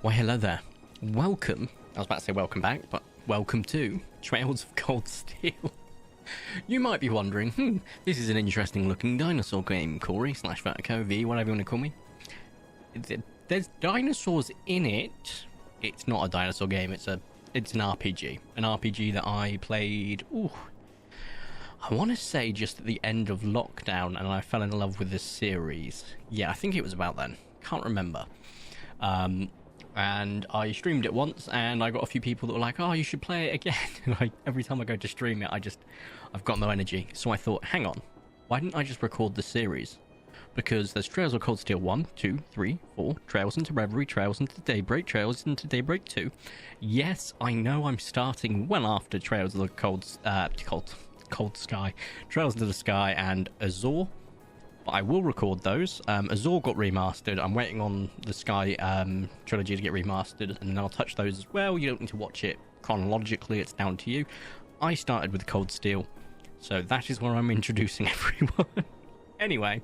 Why, hello there. Welcome. I was about to say welcome back, but welcome to Trails of Cold Steel. You might be wondering, this is an interesting looking dinosaur game, Corey / Vertigo V, whatever you want to call me. There's dinosaurs in it. It's not a dinosaur game, it's an RPG. An RPG that I played, I want to say just at the end of lockdown, and I fell in love with this series. Yeah, I think it was about then. Can't remember. And I streamed it once, and I got a few people that were like, oh, you should play it again. Every time I go to stream it, I've got no energy. So I thought, hang on, why didn't I just record the series? Because there's Trails of Cold Steel 1, 2, 3, 4, Trails into Reverie, Trails into Daybreak, Trails into Daybreak 2. Yes, I know I'm starting well after Trails of the Cold Sky, Trails into the Sky, and Azure. But I will record those. Azure got remastered. I'm waiting on the Sky trilogy to get remastered, and then I'll touch those as well. You don't need to watch it chronologically, it's down to you. I started with Cold Steel, so that is where I'm introducing everyone. Anyway,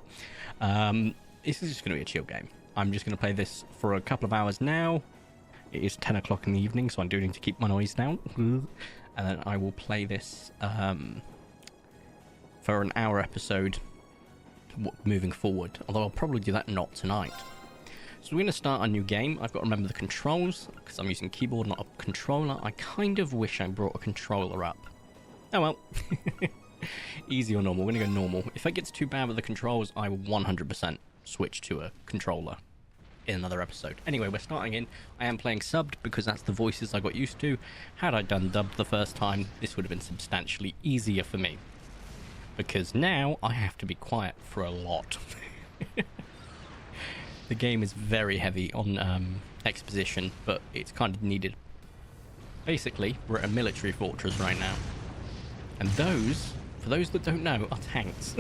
this is just going to be a chill game. I'm just going to play this for a couple of hours now. It is 10 o'clock in the evening, so I do need to keep my noise down. And then I will play this for an hour episode moving forward, although I'll probably do that not tonight. So we're going to start a new game. I've got to remember the controls because I'm using keyboard, not a controller. I kind of wish I brought a controller up. Oh well. Easy or normal? We're going to go normal. If it gets too bad with the controls, I will 100% switch to a controller in another episode. Anyway, we're starting in. I am playing subbed because that's the voices I got used to. Had I done dubbed the first time, this would have been substantially easier for me. Because now I have to be quiet for a lot. The game is very heavy on exposition, but it's kind of needed. Basically, we're at a military fortress right now. And those, for those that don't know, are tanks.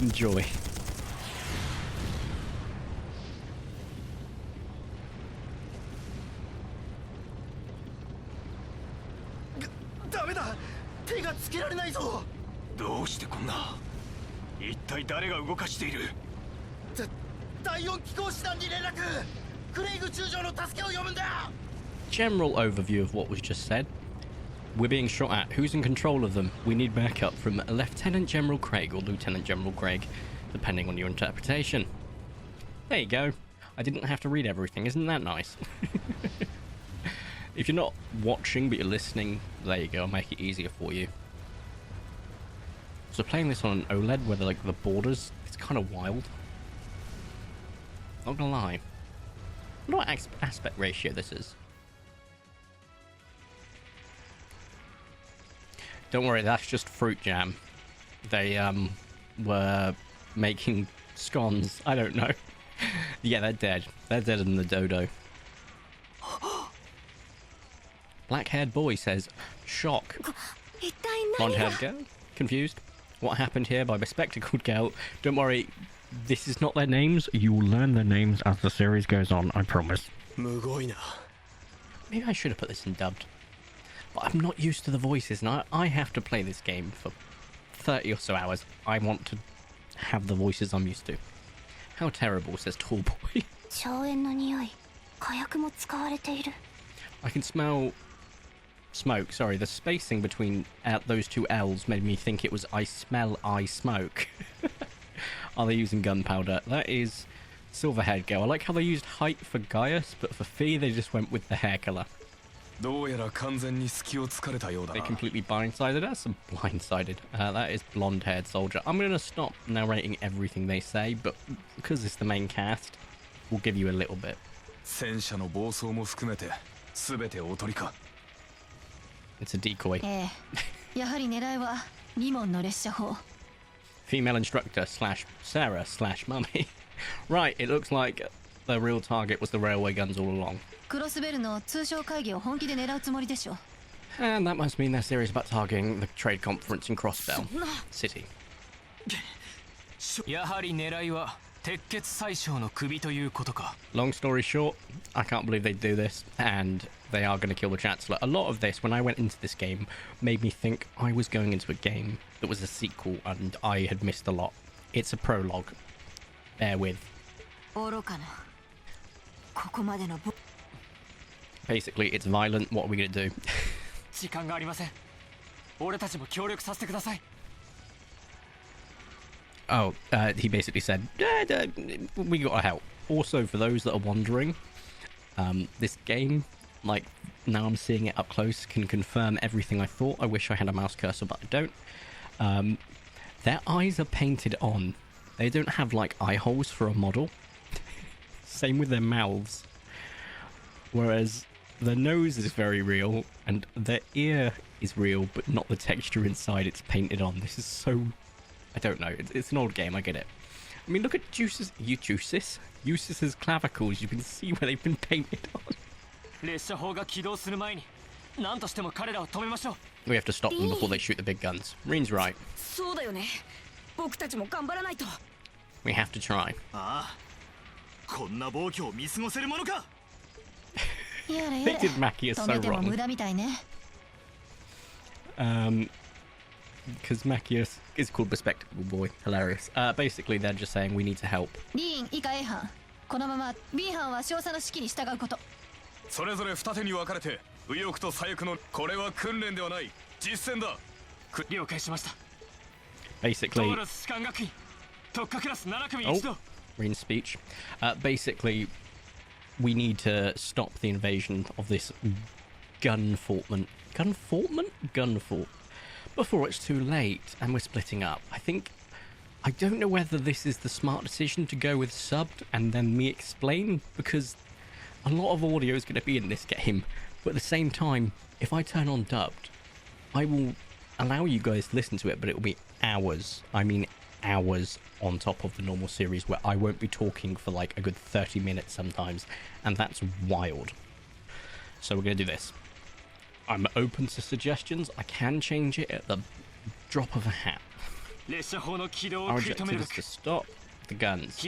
Enjoy. General overview of what was just said. We're being shot at. Who's in control of them? We need backup from Lieutenant General Craig or Lieutenant General Craig, depending on your interpretation. There you go. I didn't have to read everything. Isn't that nice? If you're not watching but you're listening, there you go. I'll make it easier for you. So playing this on an OLED where the borders, it's kind of wild. Not gonna lie. I wonder what aspect ratio this is. Don't worry, that's just fruit jam. They were making scones. I don't know. Yeah, they're dead. They're dead in the dodo. Black-haired boy says, shock. Blonde-haired girl? Confused? What happened here by bespectacled girl? Don't worry, this is not their names. You will learn their names as the series goes on, I promise. Maybe I should have put this in dubbed. But I'm not used to the voices, and I have to play this game for 30 or so hours. I want to have the voices I'm used to. How terrible, says Tall Boy. I can smell smoke. Sorry, the spacing between those two L's made me think it was I smell, I smoke. Are they using gunpowder? That is Silverhaired Girl. I like how they used height for Gaius, but for Fee they just went with the hair colour. They completely blindsided us. Blindsided. That is blonde-haired soldier. I'm going to stop narrating everything they say, but because it's the main cast, we'll give you a little bit. It's a decoy. Female instructor / Sarah / mummy. Right, it looks like the real target was the railway guns all along. And that must mean they're serious about targeting the trade conference in Crossbell City. Long story short, I can't believe they do this, and they are going to kill the Chancellor. A lot of this, when I went into this game, made me think I was going into a game that was a sequel, and I had missed a lot. It's a prologue. Bear with. Basically, it's violent. What are we gonna do? Oh, he basically said, we gotta help. Also, for those that are wondering, this game, like, now I'm seeing it up close, can confirm everything I thought. I wish I had a mouse cursor, but I don't. Their eyes are painted on. They don't have, like, eye holes for a model. Same with their mouths. Whereas their nose is very real, and their ear is real, but not the texture inside. It's painted on. This is so... I don't know. It's an old game. I get it. I mean, look at Juice's clavicles. You can see where they've been painted on. We have to stop them before they shoot the big guns. Reen's right. We have to try. They did Maki so wrong. Because Maki is called Respectable Boy. Hilarious. Basically, they're just saying we need to help. Basically... Oh, Reen's speech. Basically, we need to stop the invasion of this gunfort before it's too late, and we're splitting up. I don't know whether this is the smart decision to go with subbed and then me explain, because a lot of audio is going to be in this game, but at the same time, if I turn on dubbed, I will allow you guys to listen to it, but it will be hours. I mean hours on top of the normal series, where I won't be talking for like a good 30 minutes sometimes, and that's wild. So we're going to do this. I'm open to suggestions. I can change it at the drop of a hat. Our objective is to stop the guns.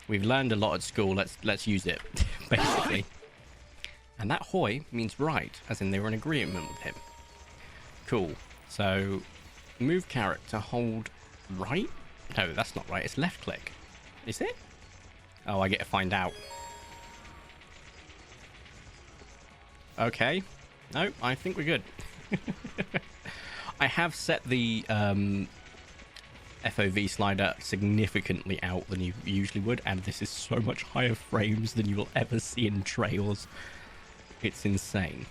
We've learned a lot at school. Let's use it, basically. And that hoi means right, as in they were in agreement with him. Cool. So, move character, hold right? No, that's not right. It's left click. Is it? Oh, I get to find out. Okay. No, I think we're good. I have set the FOV slider significantly out than you usually would, and this is so much higher frames than you will ever see in Trails. It's insane.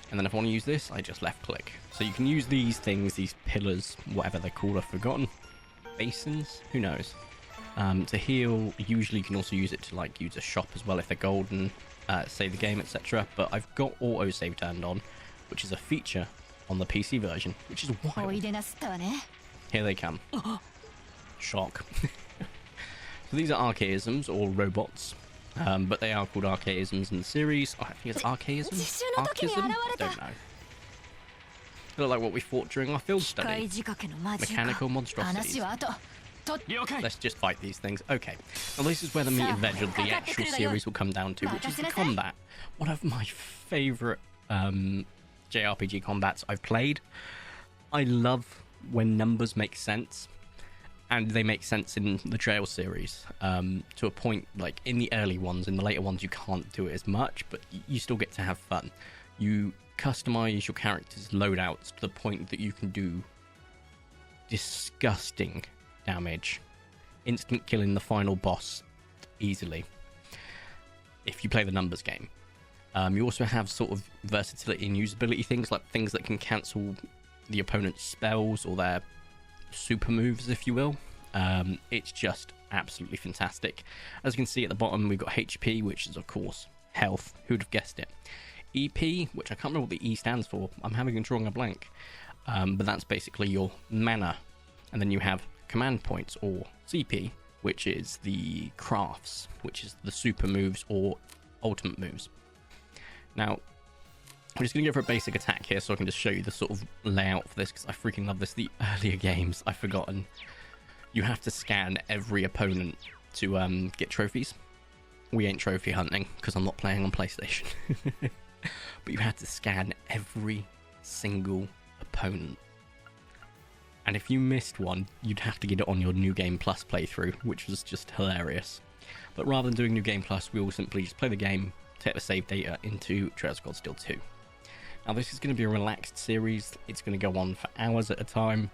And then if I want to use this, I just left click. So you can use these things, these pillars, whatever they're called, I've forgotten. Basins? Who knows? To heal, usually you can also use it to like use a shop as well if they're golden, save the game, etc. But I've got autosave turned on, which is a feature on the PC version, which is wild. Here they come. Shock. So these are archaisms, or robots. But they are called archaisms in the series. Oh, I think it's archaism? Archaism? I don't know. They look like what we fought during our field study. Mechanical monstrosities. Let's just fight these things. Okay. Well, this is where the meat and veg of the actual series will come down to, which is the combat. One of my favourite JRPG combats I've played. I love when numbers make sense. And they make sense in the Trail series, to a point, like in the early ones. In the later ones, you can't do it as much, but you still get to have fun. You customize your character's loadouts to the point that you can do disgusting damage, instant killing the final boss easily, if you play the numbers game. You also have sort of versatility and usability things, like things that can cancel the opponent's spells or their super moves, if you will. It's just absolutely fantastic. As you can see at the bottom, we've got HP, which is of course health. Who'd have guessed it? EP, which I can't remember what the E stands for. I'm drawing a blank. But that's basically your mana. And then you have command points, or CP, which is the crafts, which is the super moves or ultimate moves. Now, I'm just going to go for a basic attack here so I can just show you the sort of layout for this, because I freaking love this. The earlier games, I've forgotten. You have to scan every opponent to get trophies. We ain't trophy hunting, because I'm not playing on PlayStation. But you had to scan every single opponent. And if you missed one, you'd have to get it on your New Game Plus playthrough, which was just hilarious. But rather than doing New Game Plus, we will simply just play the game, take the save data into Trails of Cold Steel 2. Now this is going to be a relaxed series, it's going to go on for hours at a time.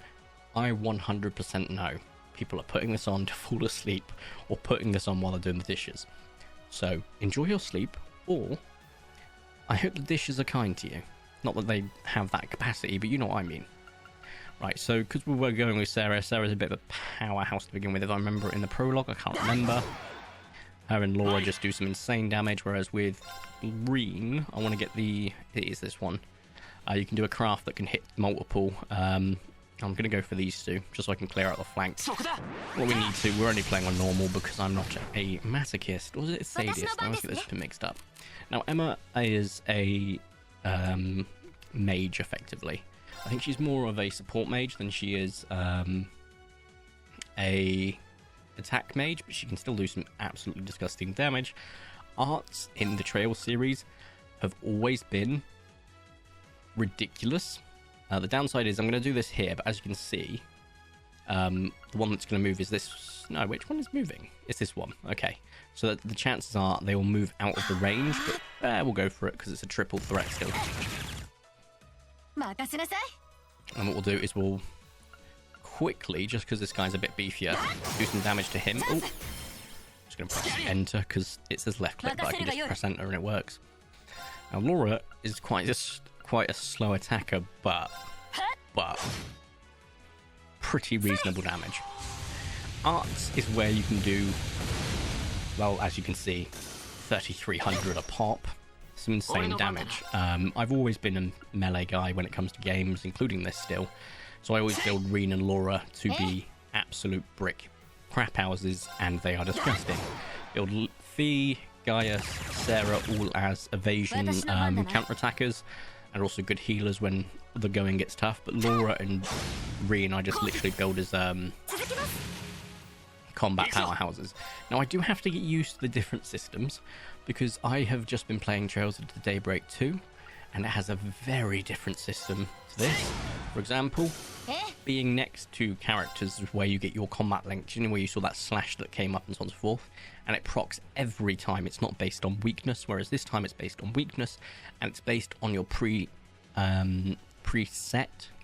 I 100% know people are putting this on to fall asleep, or putting this on while they're doing the dishes. So enjoy your sleep, or I hope the dishes are kind to you. Not that they have that capacity, but you know what I mean. Right, so because we were going with Sarah, Sarah's a bit of a powerhouse to begin with. If I remember in the prologue, I can't remember. Her and Laura just do some insane damage, whereas with Reen, I want to get the... It is this one. You can do a craft that can hit multiple. I'm going to go for these two, just so I can clear out the flanks. What we need to, we're only playing on normal because I'm not a masochist. Or is it a sadist? I always get this mixed up. Now, Emma is a mage, effectively. I think she's more of a support mage than she is a attack mage, but she can still do some absolutely disgusting damage. Arts in the Trail series have always been ridiculous. The downside is I'm going to do this here, but as you can see, the one that's going to move is this. No, which one is moving? It's this one. Okay, so the chances are they will move out of the range, but we'll go for it because it's a triple threat still. And what we'll do is we'll quickly, just because this guy's a bit beefier, do some damage to him. Oh, just going to press enter because it says left click, but I can just press enter and it works. Now Laura is quite a slow attacker, but pretty reasonable damage. Arts is where you can do, well, as you can see, 3,300 a pop. Some insane damage. I've always been a melee guy when it comes to games, including this still. So I always build Reen and Laura to be absolute brick crap houses, and they are disgusting. Build Fee, Gaia, Sarah all as evasion counter-attackers, and also good healers when the going gets tough. But Laura and Reen I just literally build as combat powerhouses. Now I do have to get used to the different systems, because I have just been playing Trails of the Daybreak 2, and it has a very different system to this. For example, being next to characters is where you get your combat links, you know, where you saw that slash that came up and so on and so forth, and it procs every time. It's not based on weakness, whereas this time it's based on weakness, and it's based on your preset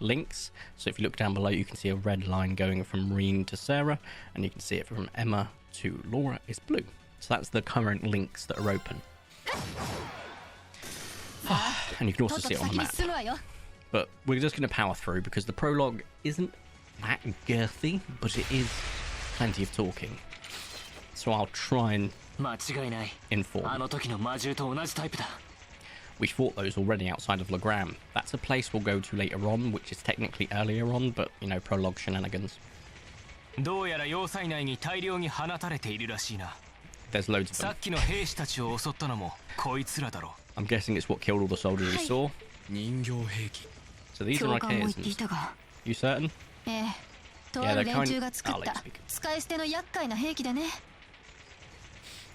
links. So if you look down below, you can see a red line going from Reen to Sarah, and you can see it from Emma to Laura is blue. So that's the current links that are open. And you can also see it on the map. But we're just going to power through because the prologue isn't that girthy, but it is plenty of talking. So I'll try and inform. We fought those already outside of Legram. That's a place we'll go to later on, which is technically earlier on, but, you know, prologue shenanigans. There's loads of them. I'm guessing it's what killed all the soldiers we saw. So these are archaisms. You certain? Yeah, they're kind of...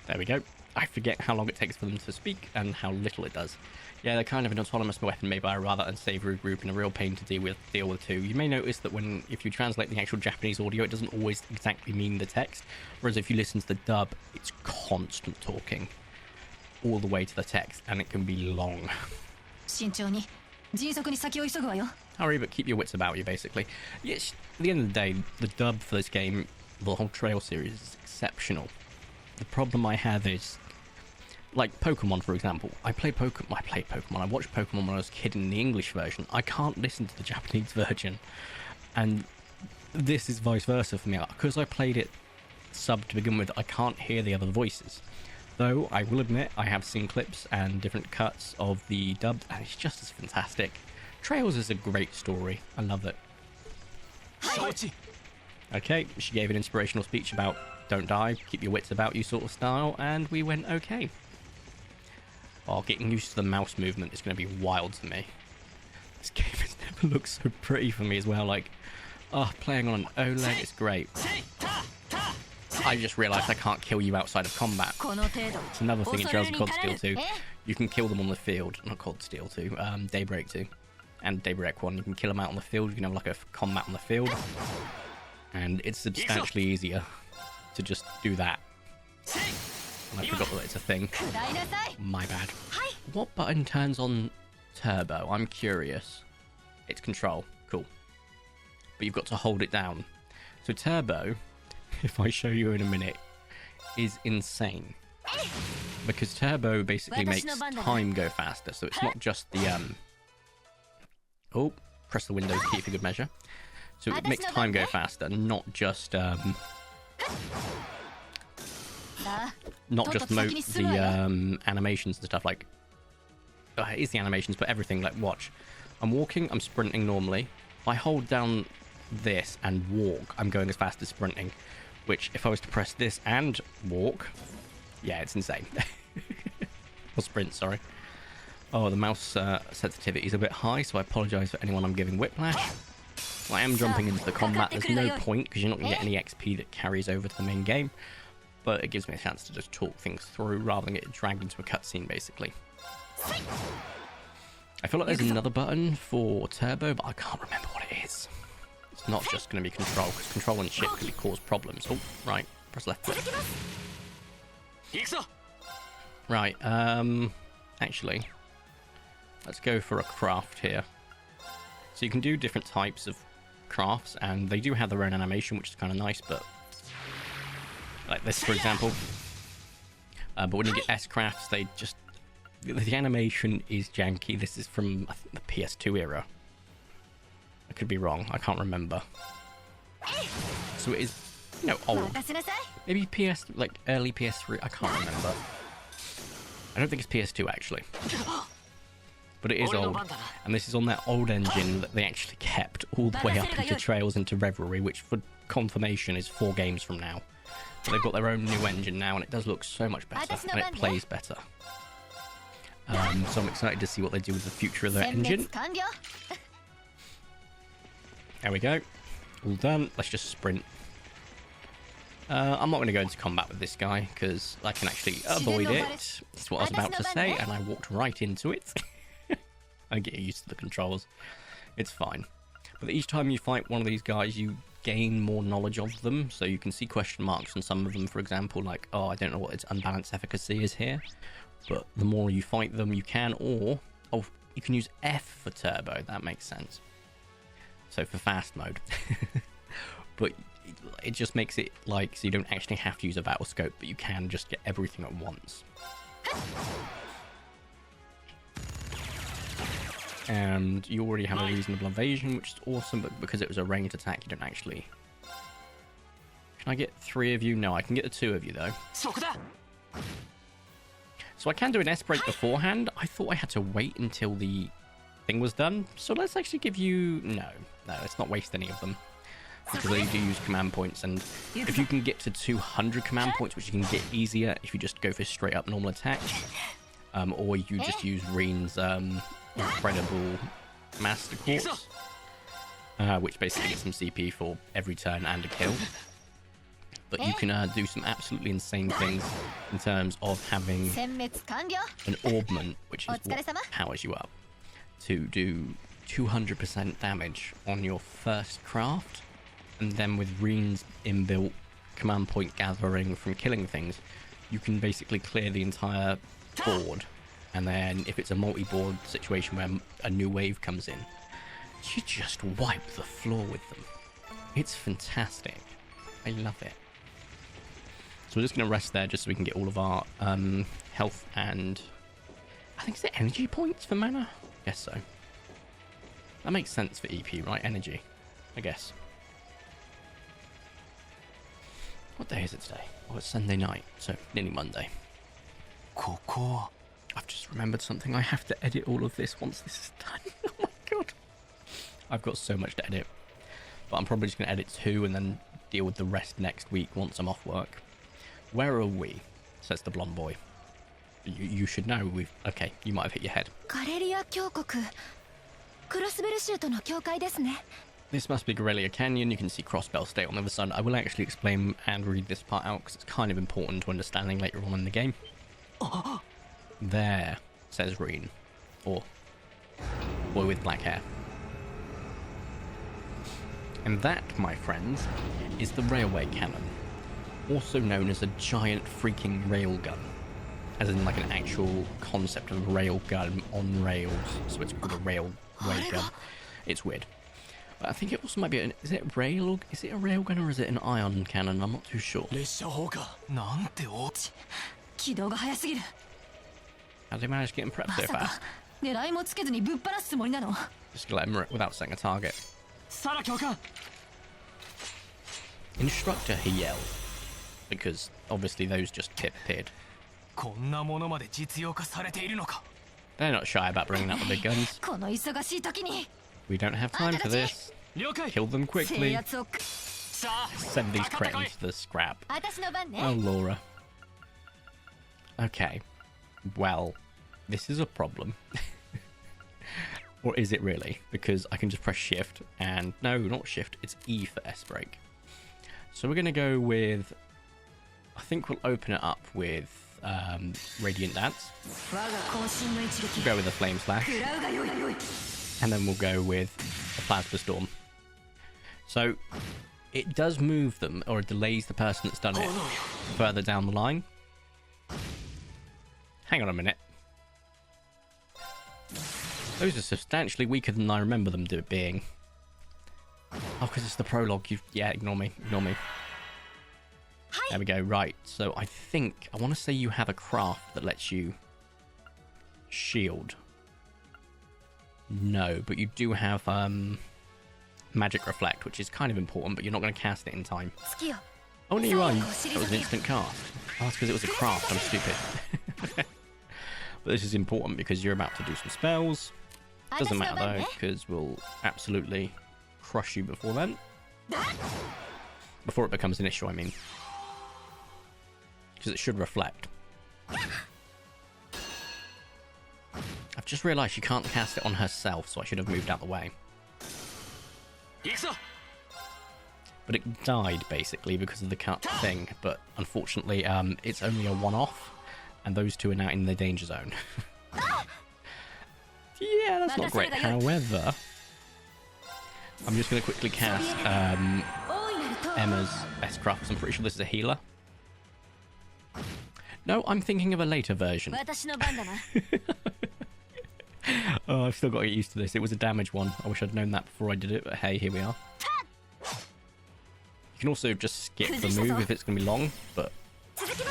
There we go. I forget how long it takes for them to speak and how little it does. Yeah, they're kind of an autonomous weapon made by a rather unsavory group and a real pain to deal with too. You may notice that if you translate the actual Japanese audio, it doesn't always exactly mean the text, whereas if you listen to the dub, it's constant talking all the way to the text, and it can be long. Hurry, but keep your wits about you, basically. Yes, at the end of the day, the dub for this game, the whole Trail series, is exceptional. The problem I have is, like Pokemon, for example. I watched Pokemon when I was a kid in the English version. I can't listen to the Japanese version. And this is vice versa for me. Because I played it sub to begin with, I can't hear the other voices. Though, I will admit, I have seen clips and different cuts of the dubbed, and it's just as fantastic. Trails is a great story. I love it. Okay, she gave an inspirational speech about don't die, keep your wits about you sort of style, and we went okay. Oh, getting used to the mouse movement is going to be wild to me. This game has never looked so pretty for me as well. Like, playing on an OLED is great. I just realised I can't kill you outside of combat. It's another thing in Trails of Cold Steel 2. You can kill them on the field. Not Cold Steel 2, Daybreak 2. and JRPG1, you can kill them out on the field. You can have like a combat on the field, and it's substantially easier to just do that. And I forgot that it's a thing. My bad. What button turns on turbo? I'm curious. It's control. Cool. But you've got to hold it down. So turbo, if I show you in a minute, is insane. Because turbo basically makes time go faster. So it's not just the... Oh, press the Windows key for good measure. So it makes time go faster, not just... Not just the animations and stuff, like... it is the animations, but everything, like, watch. I'm walking, I'm sprinting normally. If I hold down this and walk, I'm going as fast as sprinting. Which, if I was to press this and walk... Yeah, it's insane. Or sprint, sorry. Oh, the mouse sensitivity is a bit high, so I apologise for anyone I'm giving whiplash. I am jumping into the combat. There's no point, because you're not going to get any XP that carries over to the main game. But it gives me a chance to just talk things through rather than get dragged into a cutscene, basically. I feel like there's another button for turbo, but I can't remember what it is. It's not just going to be control, because control and shift can cause problems. Oh, right. Press left click. Right, actually, let's go for a craft here. So you can do different types of crafts, and they do have their own animation, which is kind of nice, but... Like this, for example. But when you get S-crafts, they just... The animation is janky. This is from, I think, the PS2 era. I could be wrong. I can't remember. So it is, you know, old. Maybe PS, like, early PS3. I can't remember. I don't think it's PS2, actually. But it is old. And this is on that old engine that they actually kept all the way up into Trails into Revelry, which, for confirmation, is 4 games from now. But they've got their own new engine now, and it does look so much better, and it plays better. So I'm excited to see what they do with the future of their engine. There we go. All done. Let's just sprint. I'm not going to go into combat with this guy, because I can actually avoid it. That's what I was about to say, and I walked right into it. I get used to the controls. It's fine. But each time you fight one of these guys, you gain more knowledge of them. So you can see question marks on some of them, for example, like, oh, I don't know what its unbalanced efficacy is here. But the more you fight them, you can, or... Oh, you can use F for turbo. That makes sense. So for fast mode. But it just makes it like, so you don't actually have to use a battle scope, but you can just get everything at once. And you already have a reasonable evasion, which is awesome, but because it was a ranged attack, you don't actually... Can I get 3 of you? No, I can get the 2 of you, though. So I can do an S break beforehand. I thought I had to wait until the thing was done. So let's actually give you... No, let's not waste any of them. Because they do use command points, and if you can get to 200 command points, which you can get easier if you just go for straight up normal attack, or you just use Reen's incredible Master Quartz, which basically gets some CP for every turn and a kill. But you can do some absolutely insane things in terms of having an orbment, which is what powers you up, to do 200% damage on your first craft. And then with Reen's inbuilt command point gathering from killing things, you can basically clear the entire board. And then if it's a multi-board situation where a new wave comes in, you just wipe the floor with them. It's fantastic. I love it. So we're just going to rest there just so we can get all of our health and... I think, is it energy points for mana? I guess so. That makes sense for EP, right? Energy, I guess. What day is it today? Oh, it's Sunday night, so nearly Monday. I've just remembered something. I have to edit all of this once this is done. Oh my god. I've got so much to edit. But I'm probably just going to edit 2 and then deal with the rest next week once I'm off work. Where are we? Says the blonde boy. You should know. Okay, you might have hit your head. This must be Corellia Canyon. You can see Crossbell State on the other side. I will actually explain and read this part out because it's kind of important to understanding later on in the game. There, says Reen. Or Boy with black hair. And that, my friends, is the railway cannon, also known as a giant freaking railgun, as in like an actual concept of a railgun on rails, so it's called a railway gun. It's weird. But I think it also might be is it a railgun or is it an ion cannon? I'm not too sure. How did they manage to get him prepped so fast? Just let him without setting a target. Instructor, he yelled, because obviously those just appeared. They're not shy about bringing out the big guns. We don't have time for this. Kill them quickly. Send these cretins to the scrap. Oh, Laura. Okay. Well, this is a problem. Or is it really? Because I can just press shift and... No, not shift. It's E for S-brake. So we're going to go with... I think we'll open it up with Radiant Dance. We'll go with a Flame Slash. And then we'll go with a Plasma Storm. So it does move them, or it delays the person that's done it further down the line. Hang on a minute. Those are substantially weaker than I remember them being. Oh, because it's the prologue. Yeah, ignore me. Ignore me. There we go. Right. So I think... I want to say you have a craft that lets you shield. No, but you do have Magic Reflect, which is kind of important, but you're not going to cast it in time. Oh, no, you are. That was an instant cast. Oh, that's because it was a craft. I'm stupid. But this is important because you're about to do some spells. Doesn't matter though, because we'll absolutely crush you before then. Before it becomes an issue, I mean. Because it should reflect. I've just realised she can't cast it on herself, so I should have moved out the way. But it died, basically, because of the cut thing. But unfortunately, it's only a one-off, and those two are now in the danger zone. Yeah, that's not great. However, I'm just going to quickly cast Emma's S-Craft, because I'm pretty sure this is a healer. No, I'm thinking of a later version. Oh, I've still got to get used to this. It was a damage one. I wish I'd known that before I did it, but hey, here we are. You can also just skip the move if it's going to be long, but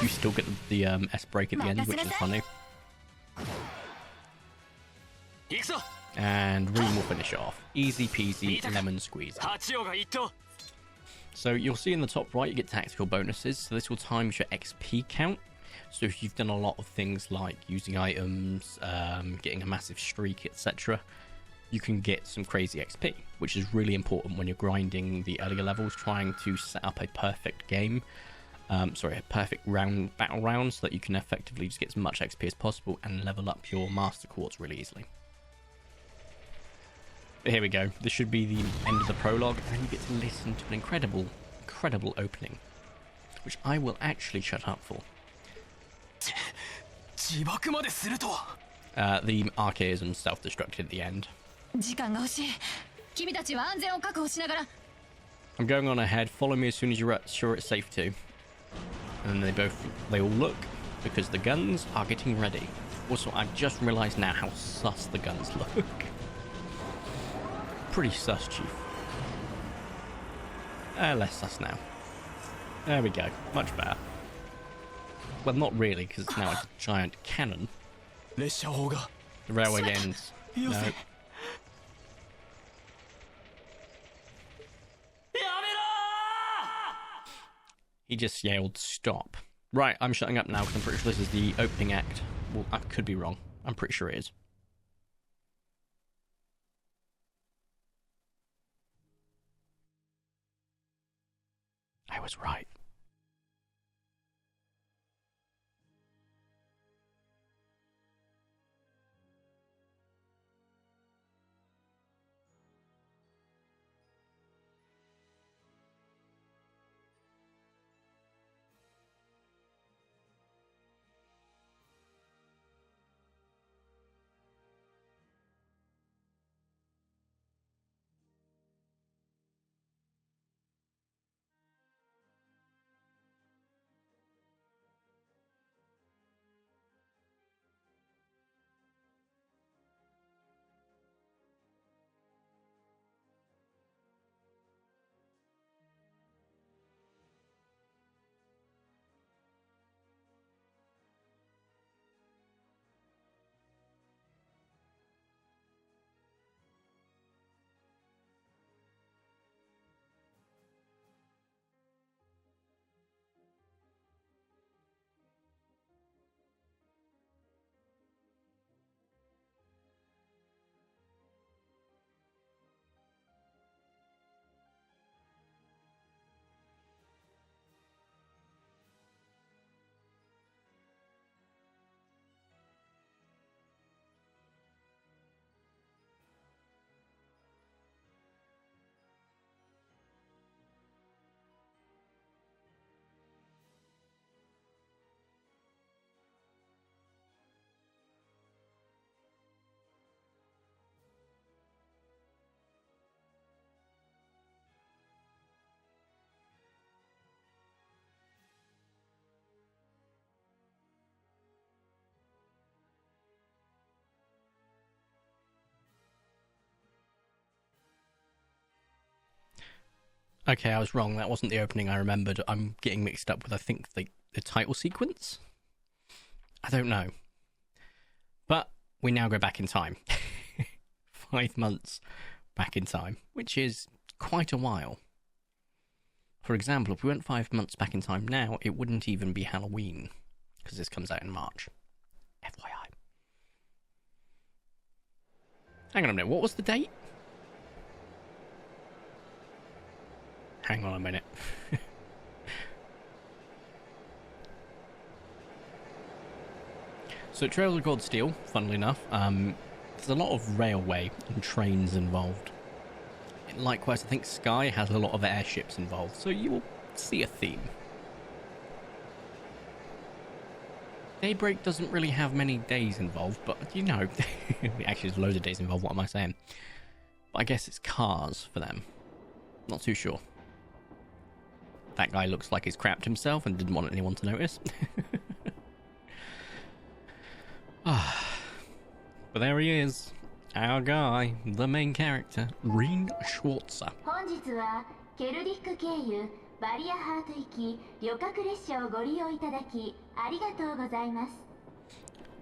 you still get the S-break at the end, which is funny. And Reem will finish it off. Easy peasy, lemon squeezy. So you'll see in the top right, you get tactical bonuses. So this will times your XP count. So if you've done a lot of things like using items, getting a massive streak, etc., you can get some crazy XP, which is really important when you're grinding the earlier levels, trying to set up a perfect game. A perfect battle round, so that you can effectively just get as much XP as possible and level up your Master Quartz really easily. But here we go. This should be the end of the prologue, and then you get to listen to an incredible opening, which I will actually shut up for. The archaism self-destructed at the end. I'm going on ahead. Follow me as soon as you're sure it's safe to. And then they all look, because the guns are getting ready. Also, I've just realised now how sus the guns look. Pretty sus, Chief. Less sus now. There we go. Much better. Well, not really, because it's now a giant cannon. The railway ends. No. He just yelled, stop. Right, I'm shutting up now, because I'm pretty sure this is the opening act. Well, I could be wrong. I'm pretty sure it is. I was right. Okay, I was wrong. That wasn't the opening I remembered. I'm getting mixed up with, I think, the title sequence? I don't know. But we now go back in time. 5 months back in time, which is quite a while. For example, if we went 5 months back in time now, it wouldn't even be Halloween, because this comes out in March. FYI. Hang on a minute, what was the date? Hang on a minute. So Trails of Cold Steel, funnily enough, there's a lot of railway and trains involved. Likewise, I think Sky has a lot of airships involved, so you will see a theme. Daybreak doesn't really have many days involved, but you know, actually there's loads of days involved, what am I saying? But I guess it's cars for them. Not too sure. That guy looks like he's crapped himself and didn't want anyone to notice. But there he is. Our guy, the main character, Reen Schwarzer.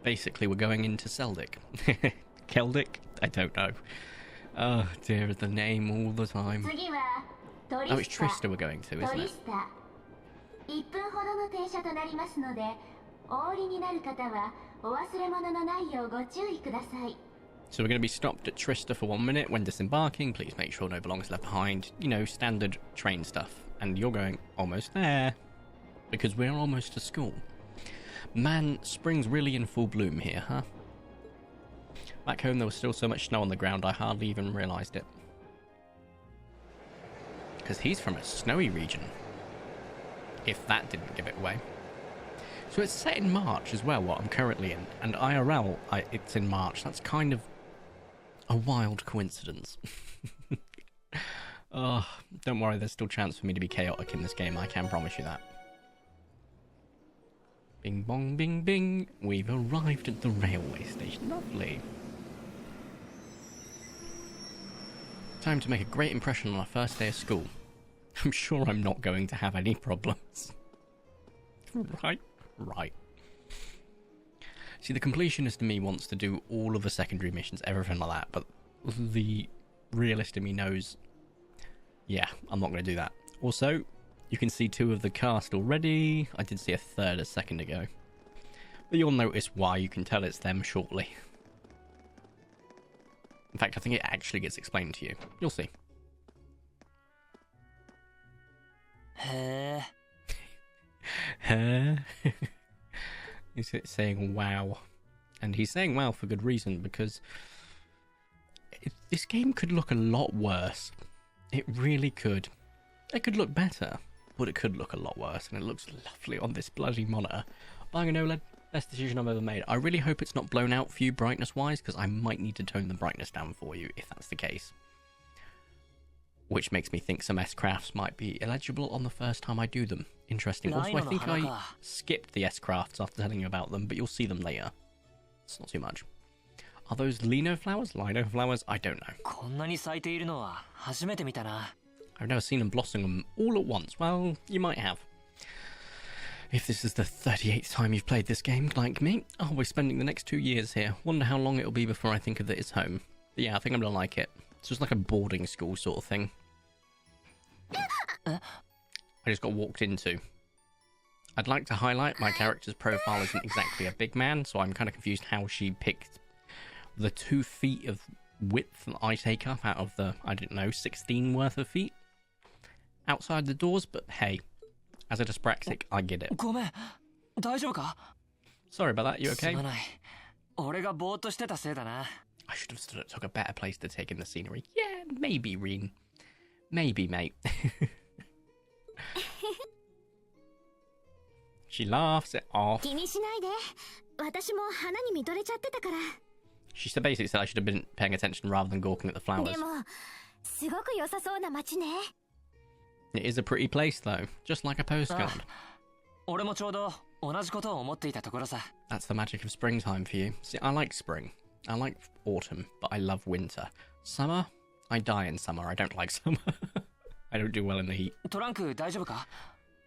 Basically, we're going into Celdic. Celdic? I don't know. Oh dear, the name all the time. Oh, it's Trista we're going to, isn't it? So we're going to be stopped at Trista for 1 minute. When disembarking, please make sure no belongings left behind. You know, standard train stuff. And you're going almost there, because we're almost to school. Man, spring's really in full bloom here, huh? Back home there was still so much snow on the ground I hardly even realised it. Because he's from a snowy region. If that didn't give it away. So it's set in March as well, what I'm currently in. And IRL, it's in March. That's kind of a wild coincidence. Oh, don't worry, there's still a chance for me to be chaotic in this game, I can promise you that. Bing bong bing bing, we've arrived at the railway station. Lovely. Time to make a great impression on our first day of school. I'm sure I'm not going to have any problems. Right? Right. See, the completionist in me wants to do all of the secondary missions, everything like that, but the realist in me knows, yeah, I'm not going to do that. Also, you can see 2 of the cast already. I did see a 3rd a second ago. But you'll notice why. You can tell it's them shortly. In fact, I think it actually gets explained to you. You'll see. He's saying wow. And he's saying wow for good reason, because this game could look a lot worse. It really could. It could look better, but it could look a lot worse, and it looks lovely on this bloody monitor. Buying an OLED, best decision I've ever made. I really hope it's not blown out for you brightness-wise, because I might need to tone the brightness down for you, if that's the case. Which makes me think some S-crafts might be illegible on the first time I do them. Interesting. Also, I think I skipped the S-crafts after telling you about them, but you'll see them later. It's not too much. Are those lino flowers? Lino flowers? I don't know. I've never seen them blossom all at once. Well, you might have. If this is the 38th time you've played this game, like me, I'll be spending the next 2 years here. Wonder how long it'll be before I think of it as home. But yeah, I think I'm gonna like it. It's just like a boarding school sort of thing. I just got walked into. I'd like to highlight my character's profile isn't exactly a big man, so I'm kind of confused how she picked the 2 feet of width that I take up out of the, I don't know, 16 worth of feet outside the doors, but hey, as a dyspraxic, I get it. Sorry about that, you okay? I should have took a better place to take in the scenery. Yeah, maybe, Reen. Maybe, mate. She laughs it off. She basically said I should have been paying attention rather than gawking at the flowers. It is a pretty place, though. Just like a postcard. That's the magic of springtime for you. See, I like spring. I like autumn, but I love winter. Summer? I die in summer. I don't like summer. I don't do well in the heat. トランク大丈夫か？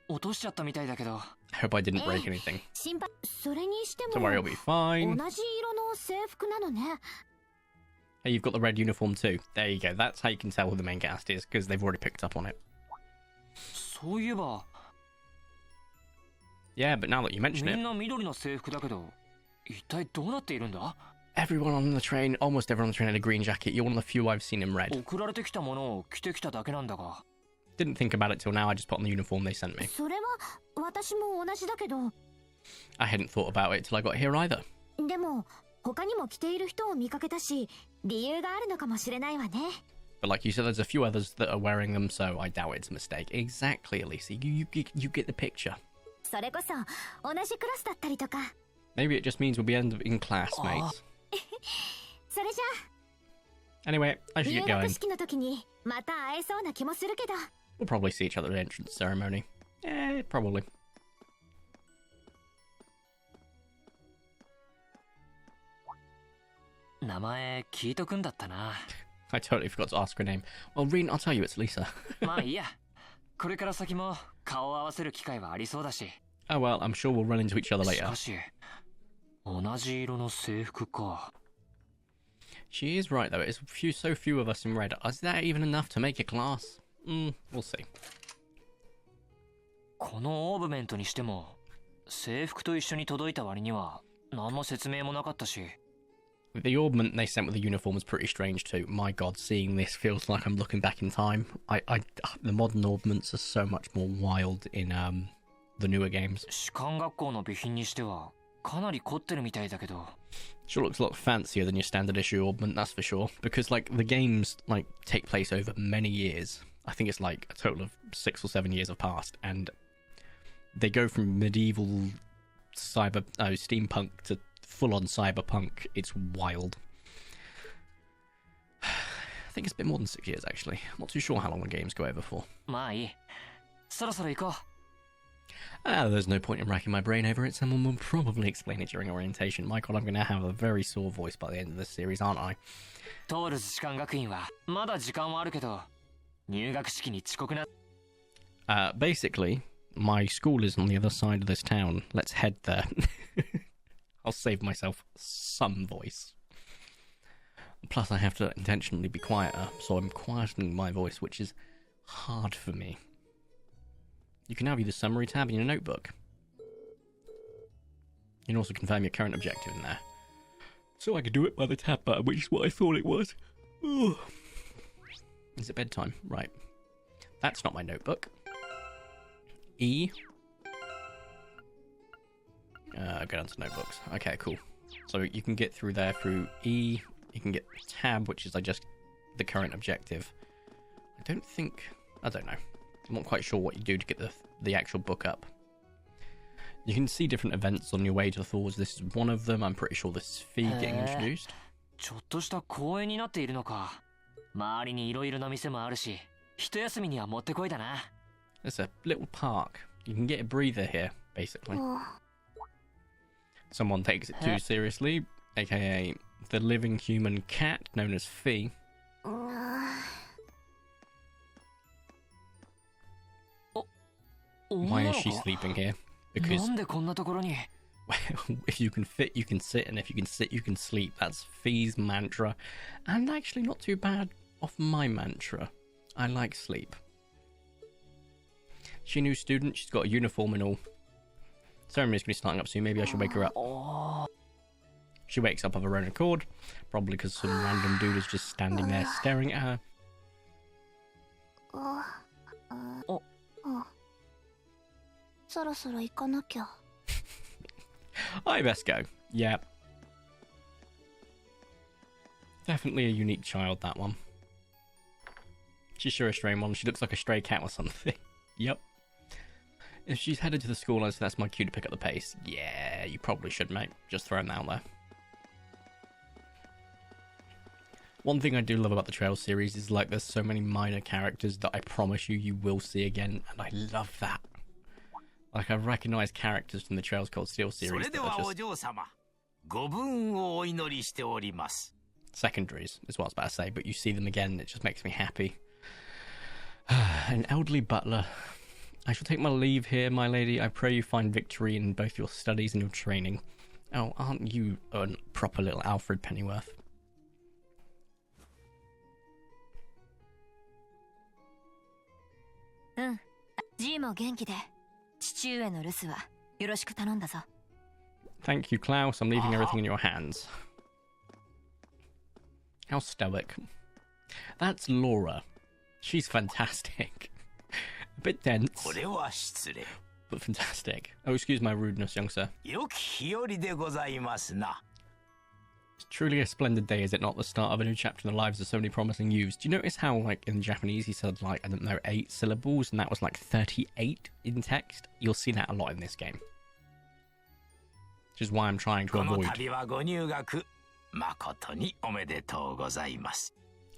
落としちゃったみたいだけど。I hope I didn't break anything. 心配。それにしても Don't worry, I'll be fine. 同じ色の制服なのね。Hey, you've got the red uniform too. There you go. That's how you can tell who the main cast is, because they've already picked up on it. そういえば。Yeah, but now that you mention み it, んな緑の制服だけど、一体どうなっているんだ？ everyone on the train, almost everyone on the train had a green jacket. You're one of the few I've seen in red. 送られてきたものを着てきただけなんだが。Didn't think about it till now. I just put on the uniform they sent me. それは私も同じだけど。I hadn't thought about it till I got here either. でも他にも着ている人を見かけたし、理由があるのかもしれないわね。But like you said, there's a few others that are wearing them, so I doubt it's a mistake. Exactly, Elisa. You get the picture. それこそ同じクラスだったりとか。Maybe it just means we'll be in classmates. それじゃ Anyway, I should 入 get 学 going. 式の時にまた会えそうな気もするけど。We'll probably see each other at the entrance ceremony. Probably. 名前聞いとくんだったな。I totally forgot to ask her name. Well, Reen, I'll tell you, it's Lisa. まあいいや。これから先も顔を合わせる機会はありそうだし。Oh well, I'm sure we'll run into each other し later. かし、同じ色の制服か。She is right though. It's so few of us in red. Is that even enough to make a class? We'll see. このオーブメントにしても、制服と一緒に届いた割には何の説明もなかったし。The ornament they sent with the uniform was pretty strange too. My god, seeing this feels like I'm looking back in time. The modern ornaments are so much more wild in the newer games. 士官学校の備品にしてはかなり凝ってるみたいだけど。Sure looks a lot fancier than your standard issue ornament, that's for sure. Because like the games like take place over many years. I think it's like a total of 6 or 7 years have passed, and they go from medieval steampunk to full-on cyberpunk. It's wild. I think it's a bit more than 6 years actually. I'm not too sure how long the games go over for. まあいい。そろそろ行こう。There's no point in racking my brain over it. Someone will probably explain it during orientation. My god, I'm going to have a very sore voice by the end of this series, aren't I? トールズ士官学院はまだ時間はあるけど、入学式に遅刻な。Basically, my school is on the other side of this town. Let's head there. I'll save myself some voice. Plus, I have to intentionally be quieter, so I'm quietening my voice, which is hard for me. You can now view the summary tab in your notebook. You can also confirm your current objective in there. So I can do it by the tab button, which is what I thought it was. Ugh. Is it bedtime? Right. That's not my notebook. E. Go down to notebooks. Okay, cool. So you can get through there through E. You can get tab, which is just the current objective. I don't know. I'm not quite sure what you do to get the actual book up. You can see different events on your way to the Thors. This is one of them. I'm pretty sure this is Fee getting introduced. ちょっとした公園になっているのか。周りにいろいろな店もあるし、一休みにはもってこいだな。It's a little park. You can get a breather here, basically. Someone takes it too seriously, aka the living human cat known as Fee. Why is she sleeping here? Because なんでこんなところに。if you can fit, you can sit, and if you can sit, you can sleep. That's Fee's mantra. And actually not too bad off my mantra. I like sleep. She a new student, she's got a uniform and all. Ceremony's going to be starting up soon, maybe I should wake her up. She wakes up of her own accord, probably because some random dude is just standing there staring at her. I best go. Yeah. Definitely a unique child, that one. She's sure a strange one. She looks like a stray cat or something. Yep. If she's headed to the school, I'd say that's my cue to pick up the pace. Yeah, you probably should, mate. Just throwing that out there. One thing I do love about the Trails series is there's so many minor characters that I promise you will see again, and I love that. I recognise characters from the Trails Cold Steel series that are just secondaries, is what I was about to say, but you see them again, it just makes me happy. An elderly butler. I shall take my leave here, my lady. I pray you find victory in both your studies and your training. Oh, aren't you a proper little Alfred Pennyworth? Thank you, Klaus. I'm leaving everything in your hands. How stoic. That's Laura. She's fantastic. A bit dense, but fantastic. Oh, excuse my rudeness, young sir. It's truly a splendid day, is it not? The start of a new chapter in the lives of so many promising youths. Do you notice how, like, in Japanese he said, like, I don't know, 8 syllables, and that was like 38 in text? You'll see that a lot in this game. Which is why I'm trying to avoid.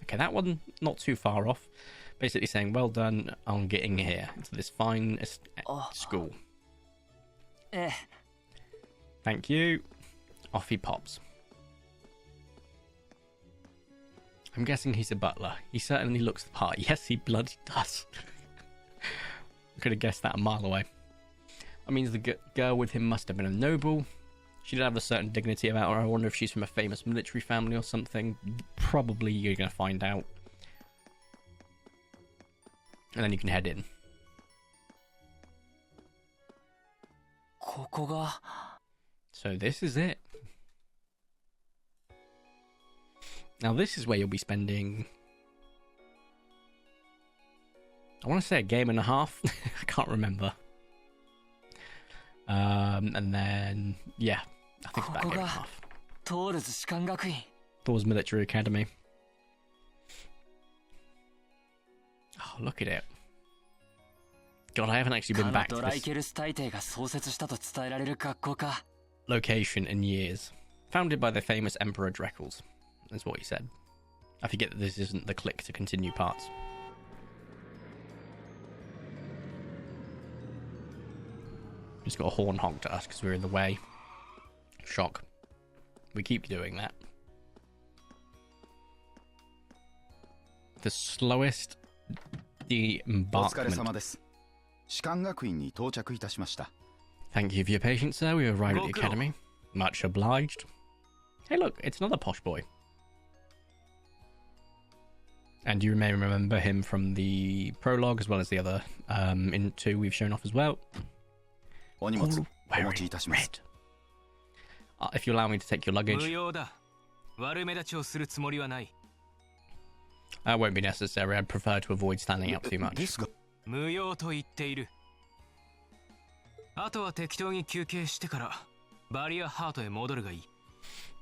Okay, that one, not too far off. Basically saying, well done on getting here into this fine school. Thank you. Off he pops. I'm guessing he's a butler. He certainly looks the part. Yes, he bloody does. I could have guessed that a mile away. That means the girl with him must have been a noble. She did have a certain dignity about her. I wonder if she's from a famous military family or something. Probably you're going to find out. And then you can head in. So this is it. Now this is where you'll be spending, I want to say, a game and a half. I can't remember. And then, yeah, I think it's about a game and a half. Thor's Military Academy. Oh, look at it. God, I haven't actually been back to this location in years. Founded by the famous Emperor Dreckles. That's what he said. I forget that this isn't the click to continue parts. Just got a horn honked at us because we're in the way. Shock. We keep doing that. The slowest embarkment. Thank you for your patience, sir. We arrived at the academy. Much obliged. Hey, look, it's another posh boy. And you may remember him from the prologue as well as the other in 2 we've shown off as well. All wearing red. If you allow me to take your luggage. That won't be necessary. I'd prefer to avoid standing up too much.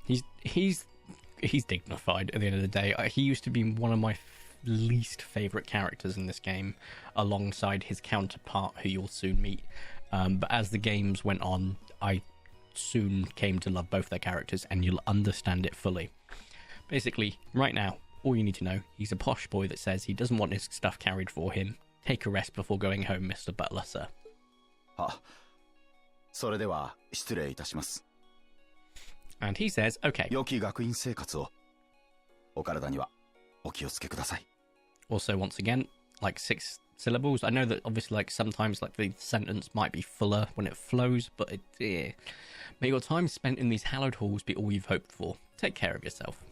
He's dignified at the end of the day. He used to be one of my least favourite characters in this game, alongside his counterpart, who you'll soon meet. But as the games went on, I soon came to love both their characters, and you'll understand it fully. Basically, right now, all you need to know, he's a posh boy that says he doesn't want his stuff carried for him. Take a rest before going home, Mr. Butler, sir. And he says, okay. Also, once again, like 6 syllables. I know that obviously, like, sometimes like the sentence might be fuller when it flows, but may your time spent in these hallowed halls be all you've hoped for. Take care of yourself.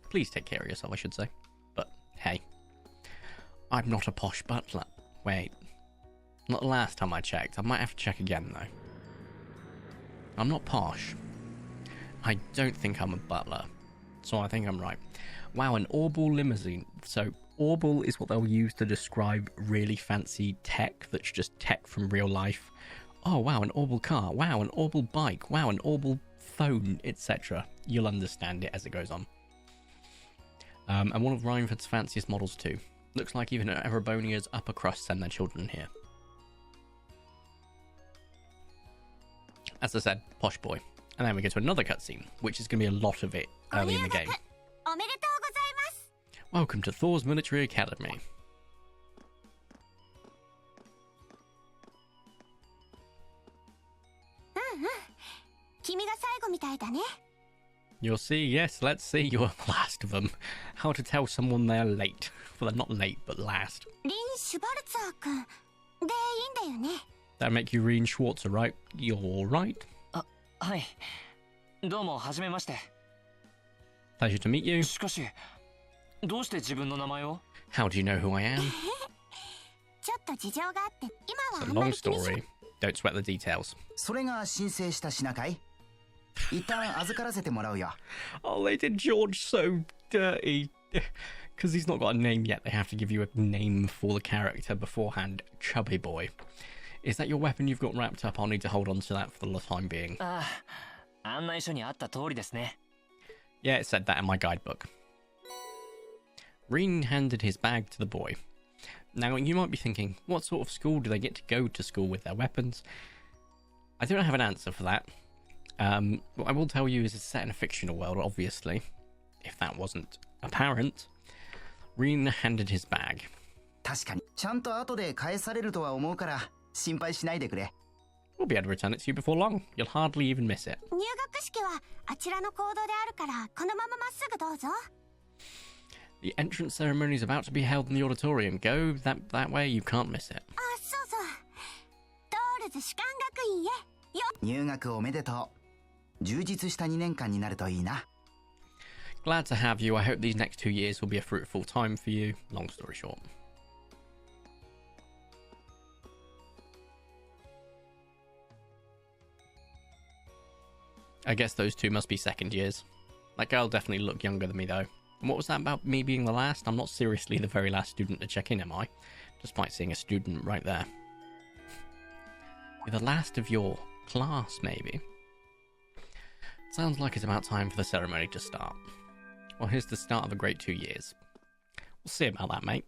Please take care of yourself, I should say. But hey, I'm not a posh butler. Wait, not the last time I checked. I might have to check again though. I'm not posh. I don't think I'm a butler, so I think I'm right. Wow, an Orbital limousine. So Orbital is what they'll use to describe really fancy tech that's just tech from real life. Oh wow, an Orbital car. Wow, an Orbital bike. Wow, an Orbital phone, etc. You'll understand it as it goes on. And one of Rhineford's fanciest models too. Looks like even Erebonia's upper crust send their children here. As I said, posh boy. And then we go to another cutscene, which is going to be a lot of it early in the game. Welcome to Thor's Military Academy. You'll see, yes, let's see your last of them. How to tell someone they're late. Well, they're not late, but last. リン・シュバルツァー君でいいんだよね。 That make you Reen Schwarzer, right? You're right. あ、はい。どうも、はじめまして。Pleasure to meet you. しかし、どうして自分の名前を How do you know who I am? ちょっと事情があって今は It's a あんま long り気にし story. Don't sweat the details. それが申請した品かい？一旦預からせてもらうよ。Oh, they did George so dirty. Because he's not got a name yet, they have to give you a name for the character beforehand. Chubby boy. Is that your weapon you've got wrapped up? I'll need to hold on to that for the time being. ああ、案内書にあった通りですね。Yeah, it said that in my guidebook. Reen handed his bag to the boy. Now, you might be thinking, what sort of school do they get to go to school with their weapons? I don't have an answer for that. What I will tell you is it's set in a fictional world, obviously. If that wasn't apparent. Reen handed his bag. 確かにちゃんと後で返されるとは思うから心配しないでくれ。 We'll be able to return it to you before long. You'll hardly even miss it. 入学式はあちらの講堂であるからこのまままっすぐどうぞ。 The entrance ceremony is about to be held in the auditorium. Go that way, you can't miss it. あ、そうそう。トールズ士官学院へよ。入学おめでとう。充実した2年間になるといいな。 Glad to have you. I hope these next 2 years will be a fruitful time for you. Long story short. I guess those two must be second years. That girl definitely looked younger than me though. And what was that about me being the last? I'm not seriously the very last student to check in, am I? Despite seeing a student right there. You're the last of your class, maybe? Sounds like it's about time for the ceremony to start. Well, here's the start of a great 2 years. We'll see about that, mate.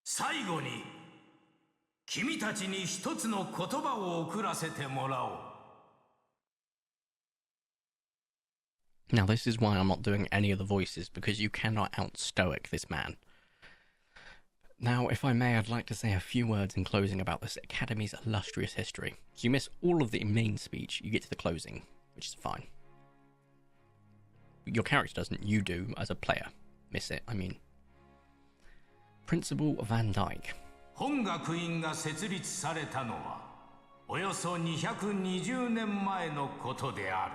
最後に君たちに一つの言葉を送らせてもらおう。 Now, this is why I'm not doing any of the voices, because you cannot out-stoic this man. Now, if I may, I'd like to say a few words in closing about this Academy's illustrious history. So you miss all of the main speech, you get to the closing, which is fine. Your character doesn't, you do, as a player. Miss it, I mean. Principal Van Dyke. 本学院が設立されたのはおよそ220年前のことである。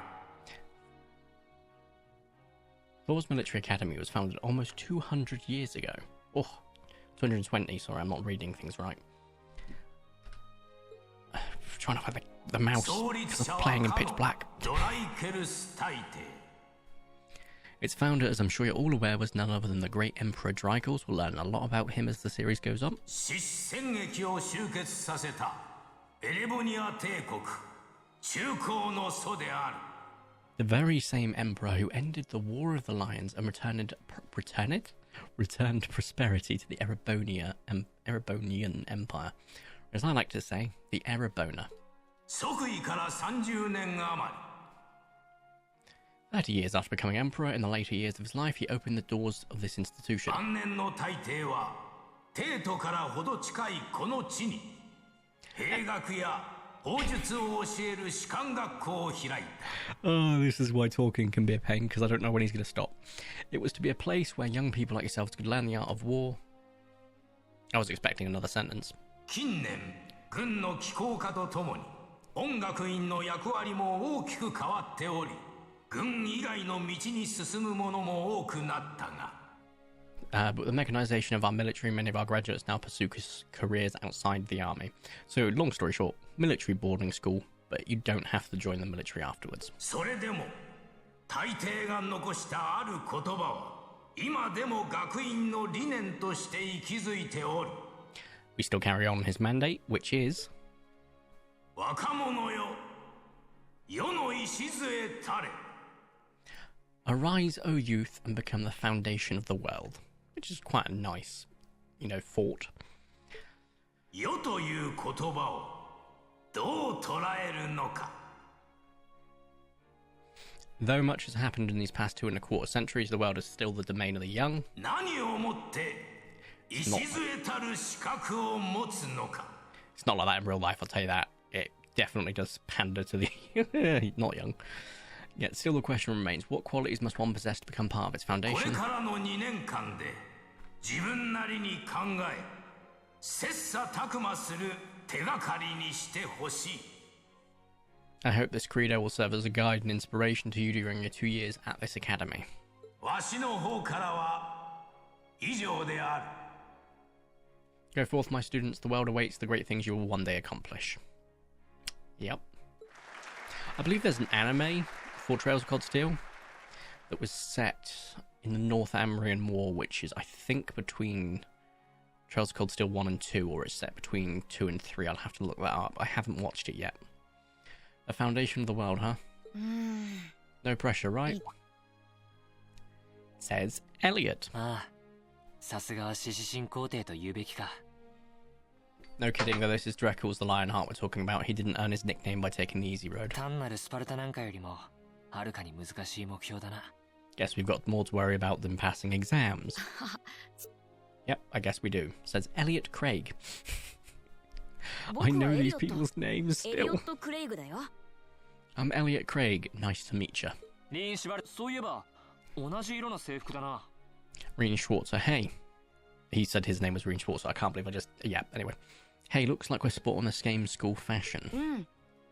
Thor's Military Academy was founded almost 200 years ago. Oh, 220, sorry, I'm not reading things right. I'm trying to find the mouse because I'm playing in pitch black. Its founder, as I'm sure you're all aware, was none other than the great Emperor Drygles. We'll learn a lot about him as the series goes on. The very same emperor who ended the War of the Lions and returned prosperity to the Erebonian Empire. As I like to say, the Erebona. 30 years after becoming emperor, in the later years of his life, he opened the doors of this institution. Oh, this is why talking can be a pain, because I don't know when he's going to stop. It was to be a place where young people like yourselves could learn the art of war. I was expecting another sentence. 近年、軍の機構化とともに、音楽院の役割も大きく変わっており、軍以外の道に進む者も多くなったが。But the mechanization of our military, many of our graduates now pursue careers outside the army. So, long story short, military boarding school, but you don't have to join the military afterwards. それでも、大帝が残したある言葉は、今でも学院の理念として息づいておる。We still carry on his mandate, which is... 若者よ、世の礎たれ。Arise, O youth, and become the foundation of the world. Which is quite a nice, thought. 世という言葉をどう捉えるのか。 Though much has happened in these past 2.25 centuries, the world is still the domain of the young. 何をもって礎たる資格を持つのか。 It's not like that in real life, I'll tell you that. It definitely does pander to the not young. Yet still the question remains, what qualities must one possess to become part of its これ foundation? からの2年間で自分なりに考え切磋琢磨する手がかりにしてほしい。 I hope this credo will serve as a guide and inspiration to you during your 2 years at this academy. わしの方からは以上である。 Go forth, my students, the world awaits the great things you will one day accomplish. Yep. I believe there's an anime for Trails of Cold Steel that was set in the North Amrian War, which is, I think, between Trails of Cold Steel 1 and 2, or it's set between 2 and 3. I'll have to look that up. I haven't watched it yet. The foundation of the world, huh? No pressure, right? Says Elliot. ああ、さすがは獅子神皇帝と言うべきか。 No kidding, though, this is Drekkel's the Lionheart we're talking about. He didn't earn his nickname by taking the easy road. 単なるスパルタなんかよりもはるかに難しい目標だな。 Guess we've got more to worry about than passing exams. Yep, I guess we do, says Elliot Craig. I know these people's names エリオ still. ット・クレイグだよ。 I'm Elliot Craig. Nice to meet you. リン・シュバル、そういえば同じ色の制服だな。 Reen Schwarzer, hey. He said his name was Reen Schwarzer. I can't believe I just... Yeah, anyway. Hey, looks like we're sporting the same school fashion. うん。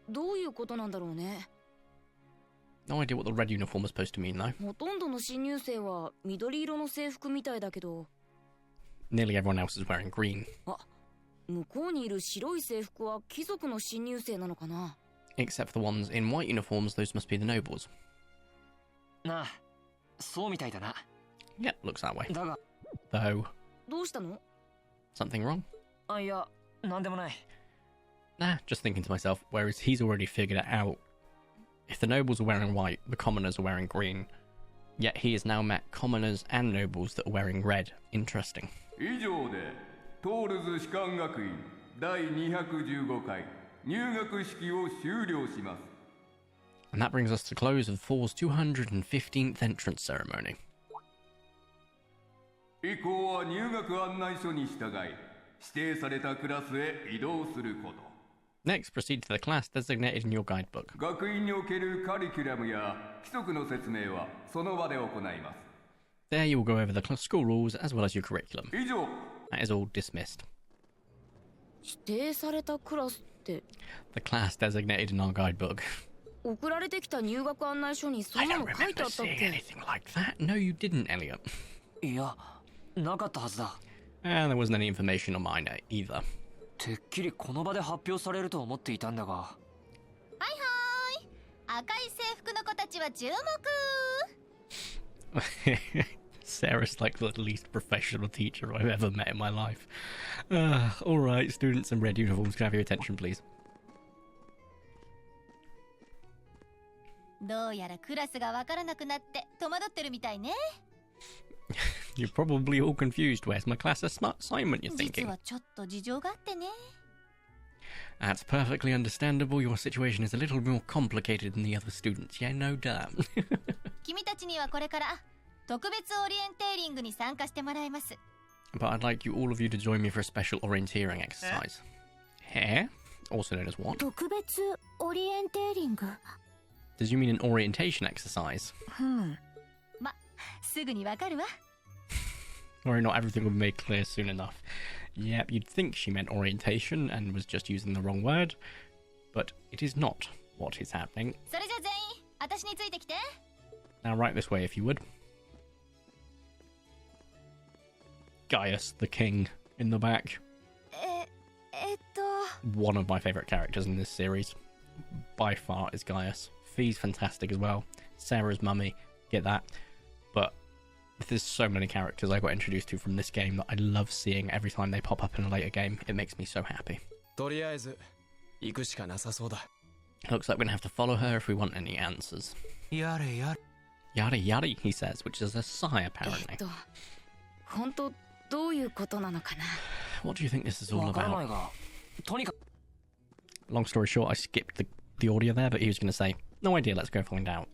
どういうことなんだろうね。 No idea what the red uniform is supposed to mean, though. ほとんどの新入生は緑色の制服みたいだけど、 Nearly everyone else is wearing green. 向こうにいる白い制服は貴族の新入生なのかな。 Except for the ones in white uniforms, those must be the nobles. なあ、そうみたいだな。 Yep, looks that way. だが、 Though, どうしたの？ something wrong? あ、いや、なんでもない。 Nah, just thinking to myself, whereas he's already figured it out. If the nobles are wearing white, the commoners are wearing green. Yet he has now met commoners and nobles that are wearing red. Interesting. 以上でトールズ士官学院第215回入学式を終了します。 And that brings us to the close of Thor's 215th entrance ceremony. 以降は入学案内書に従い指定されたクラスへ移動すること。 Next, proceed to the class designated in your guidebook. 学院におけるカリキュラムや規則の説明はその場で行います。 There you will go over the school rules as well as your curriculum. 以上。 That is all dismissed. 指定されたクラスって The class designated in our guidebook. 送られてきた入学案内書にそ I んな don't の書いて remember あったっ seeing け？ anything like that. No, you didn't, Elliot. いや、なかったはずだ。 And there wasn't any information on mine either. てっきりこの場で発表されると思っていたんだが。はいはい。赤い制服の子たちは注目。 Sarah's like the least professional teacher I've ever met in my life. All right, students in red uniforms, can I have your attention, please? どうやらクラスがわからなくなって戸惑ってるみたいね。 You're probably all confused. Where's my class assignment, you're 実 thinking? はちょっと事情があってね。 That's perfectly understandable. Your situation is a little more complicated than the other students. Yeah, no doubt. 君たちにはこれから特別オリエンテーリングに参加してもらいます。 But I'd like all of you to join me for a special orienteering exercise. Hair? Also known as what? 特別オリエンテーリング。 Does you mean an orientation exercise? ま、すぐにわかるわ。 Worry not everything will be made clear soon enough. Yep, you'd think she meant orientation and was just using the wrong word. But it is not what is happening. それじゃ全員、私についてきて。 Now right this way if you would. Gaius, the king, in the back. 。One of my favourite characters in this series. By far is Gaius. Fee's fantastic as well. Sarah's mummy, get that. But there's so many characters I got introduced to from this game that I love seeing every time they pop up in a later game. It makes me so happy. とりあえず行くしかなさそうだ。 Looks like we're gonna have to follow her if we want any answers. やれやれ。 Yada yada, he says, which is a sigh apparently. 本当どういうことなのかな。 What do you think this is all わからない about? が、とにかく Long story short, I skipped the audio there, but he was going to say, no idea, let's go find out.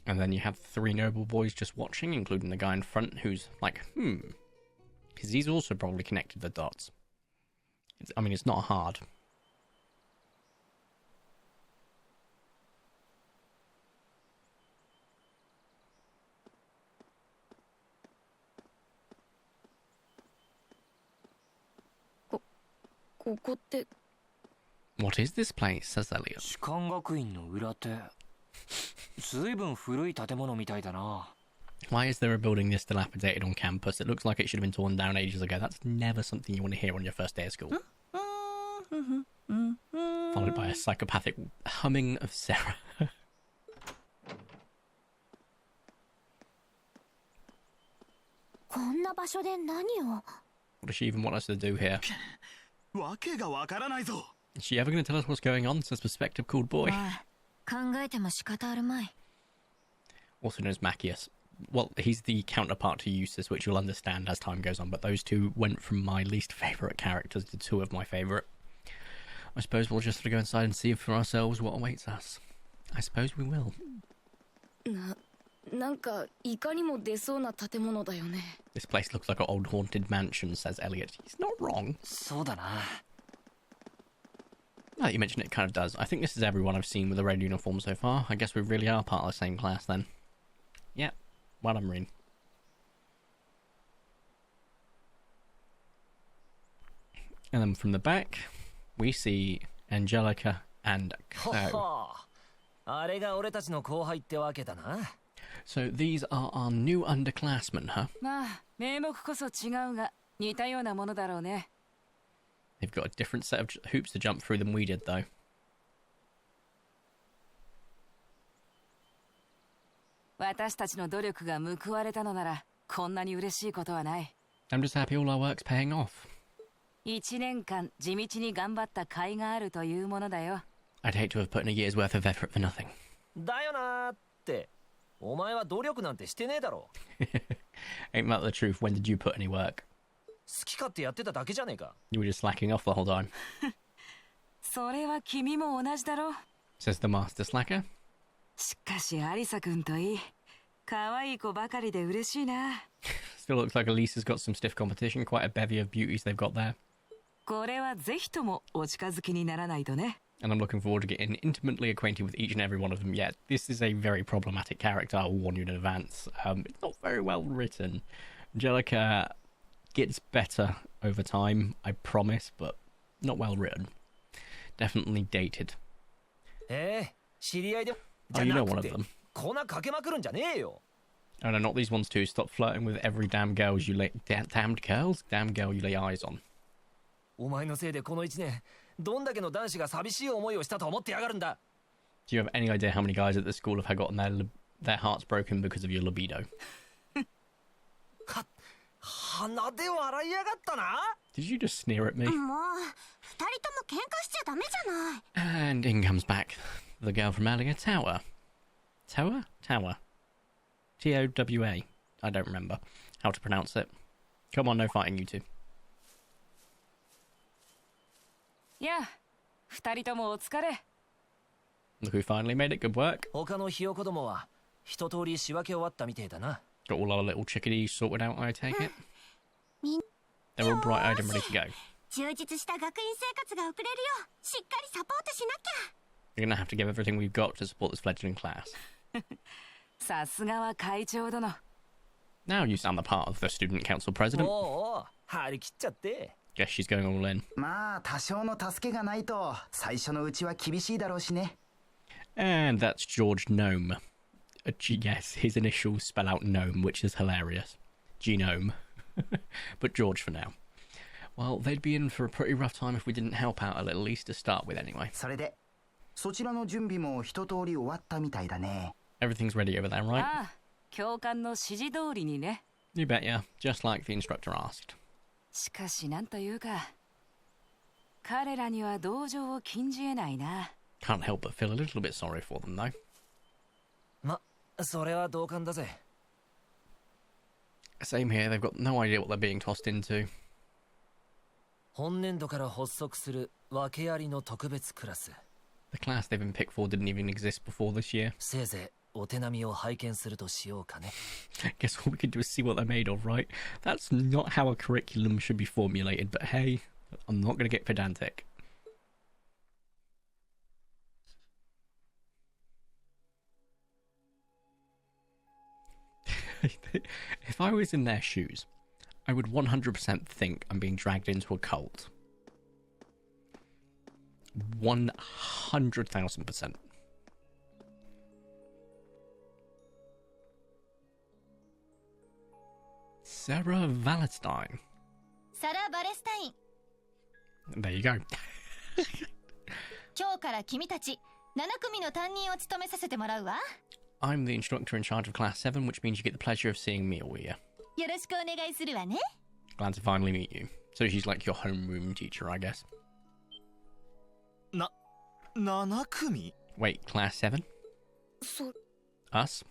And then you have three noble boys just watching, including the guy in front who's like, because he's also probably connected the dots. I mean, it's not hard. ここって What is this place? Says Elliot. 士官学院の裏手。ずいぶん古い建物みたいだな。Why is there a building this dilapidated on campus? It looks like it should have been torn down ages ago. That's never something you want to hear on your first day of school. Followed by a psychopathic humming of Sarah. What does she even want us to do here? Is she ever going to tell us what's going on? Says Perspective Called Boy. Also known as Machias. Well, he's the counterpart to Eustace, which you'll understand as time goes on, but those two went from my least favourite characters to two of my favourite. I suppose we'll just have to go inside and see for ourselves what awaits us. I suppose we will. This place looks like an old haunted mansion, says Elliot. He's not wrong. そうだな。 Now that you mention it, it kind of does. I think this is everyone I've seen with a red uniform so far. I guess we really are part of the same class then. Yep. Well done, Marine. And then from the back, we see Angelica and Chloe. So these are our new underclassmen, huh? They've got a different set of hoops to jump through than we did, though. I'm just happy all our work's paying off. I'd hate to have put in a year's worth of effort for nothing. Ain't that the truth? When did you put any work? You were just slacking off the whole time. Says the master slacker. Still looks like Elisa's got some stiff competition. Quite a bevy of beauties they've got there. And I'm looking forward to getting intimately acquainted with each and every one of them. Yet this is a very problematic character, I'll warn you in advance. It's not very well written. Angelica gets better over time, I promise, but not well written. Definitely dated. Oh, you know one of them. Oh no, not these ones too. Stop flirting with every damn girl you lay... Damned girls? Damn girl you lay eyes on. Do you have any idea how many guys at this school have gotten their hearts broken because of your libido? Did you just sneer at me? And in comes back the girl from Allinger Tower. Tower? Tower. T-O-W-A. I don't remember how to pronounce it. Come on, no fighting, you two. Yeah. Look who finally made it. Good work. Got all our little chickadees sorted out, I take it. They're all bright-eyed and ready to go. You're gonna have to give everything we've got to support this fledgling class. Now you sound the part of the student council president. Guess she's going all in. And that's George Gnome. Yes, his initials spell out gnome, which is hilarious. Genome. But George for now. Well, they'd be in for a pretty rough time if we didn't help out a little, at least to start with anyway. Everything's ready over there, right? You bet ya, just like the instructor asked. Can't help but feel a little bit sorry for them, though. Same here, they've got no idea what they're being tossed into. The class they've been picked for didn't even exist before this year. Guess what we could do is see what they're made of, right? That's not how a curriculum should be formulated, but hey, I'm not going to get pedantic. If I was in their shoes, I would 100% think I'm being dragged into a cult. 100,000%. Sarah Valentine. サラ・バレスタイン。 There you go. 今日から君たち7組の担任を務めさせてもらうわ。 I'm the instructor in charge of Class 7, which means you get the pleasure of seeing me all year. よろしくお願いするわね。 Glad to finally meet you. So she's like your homeroom teacher, I guess. 7組 Wait, Class 7? そ、Us?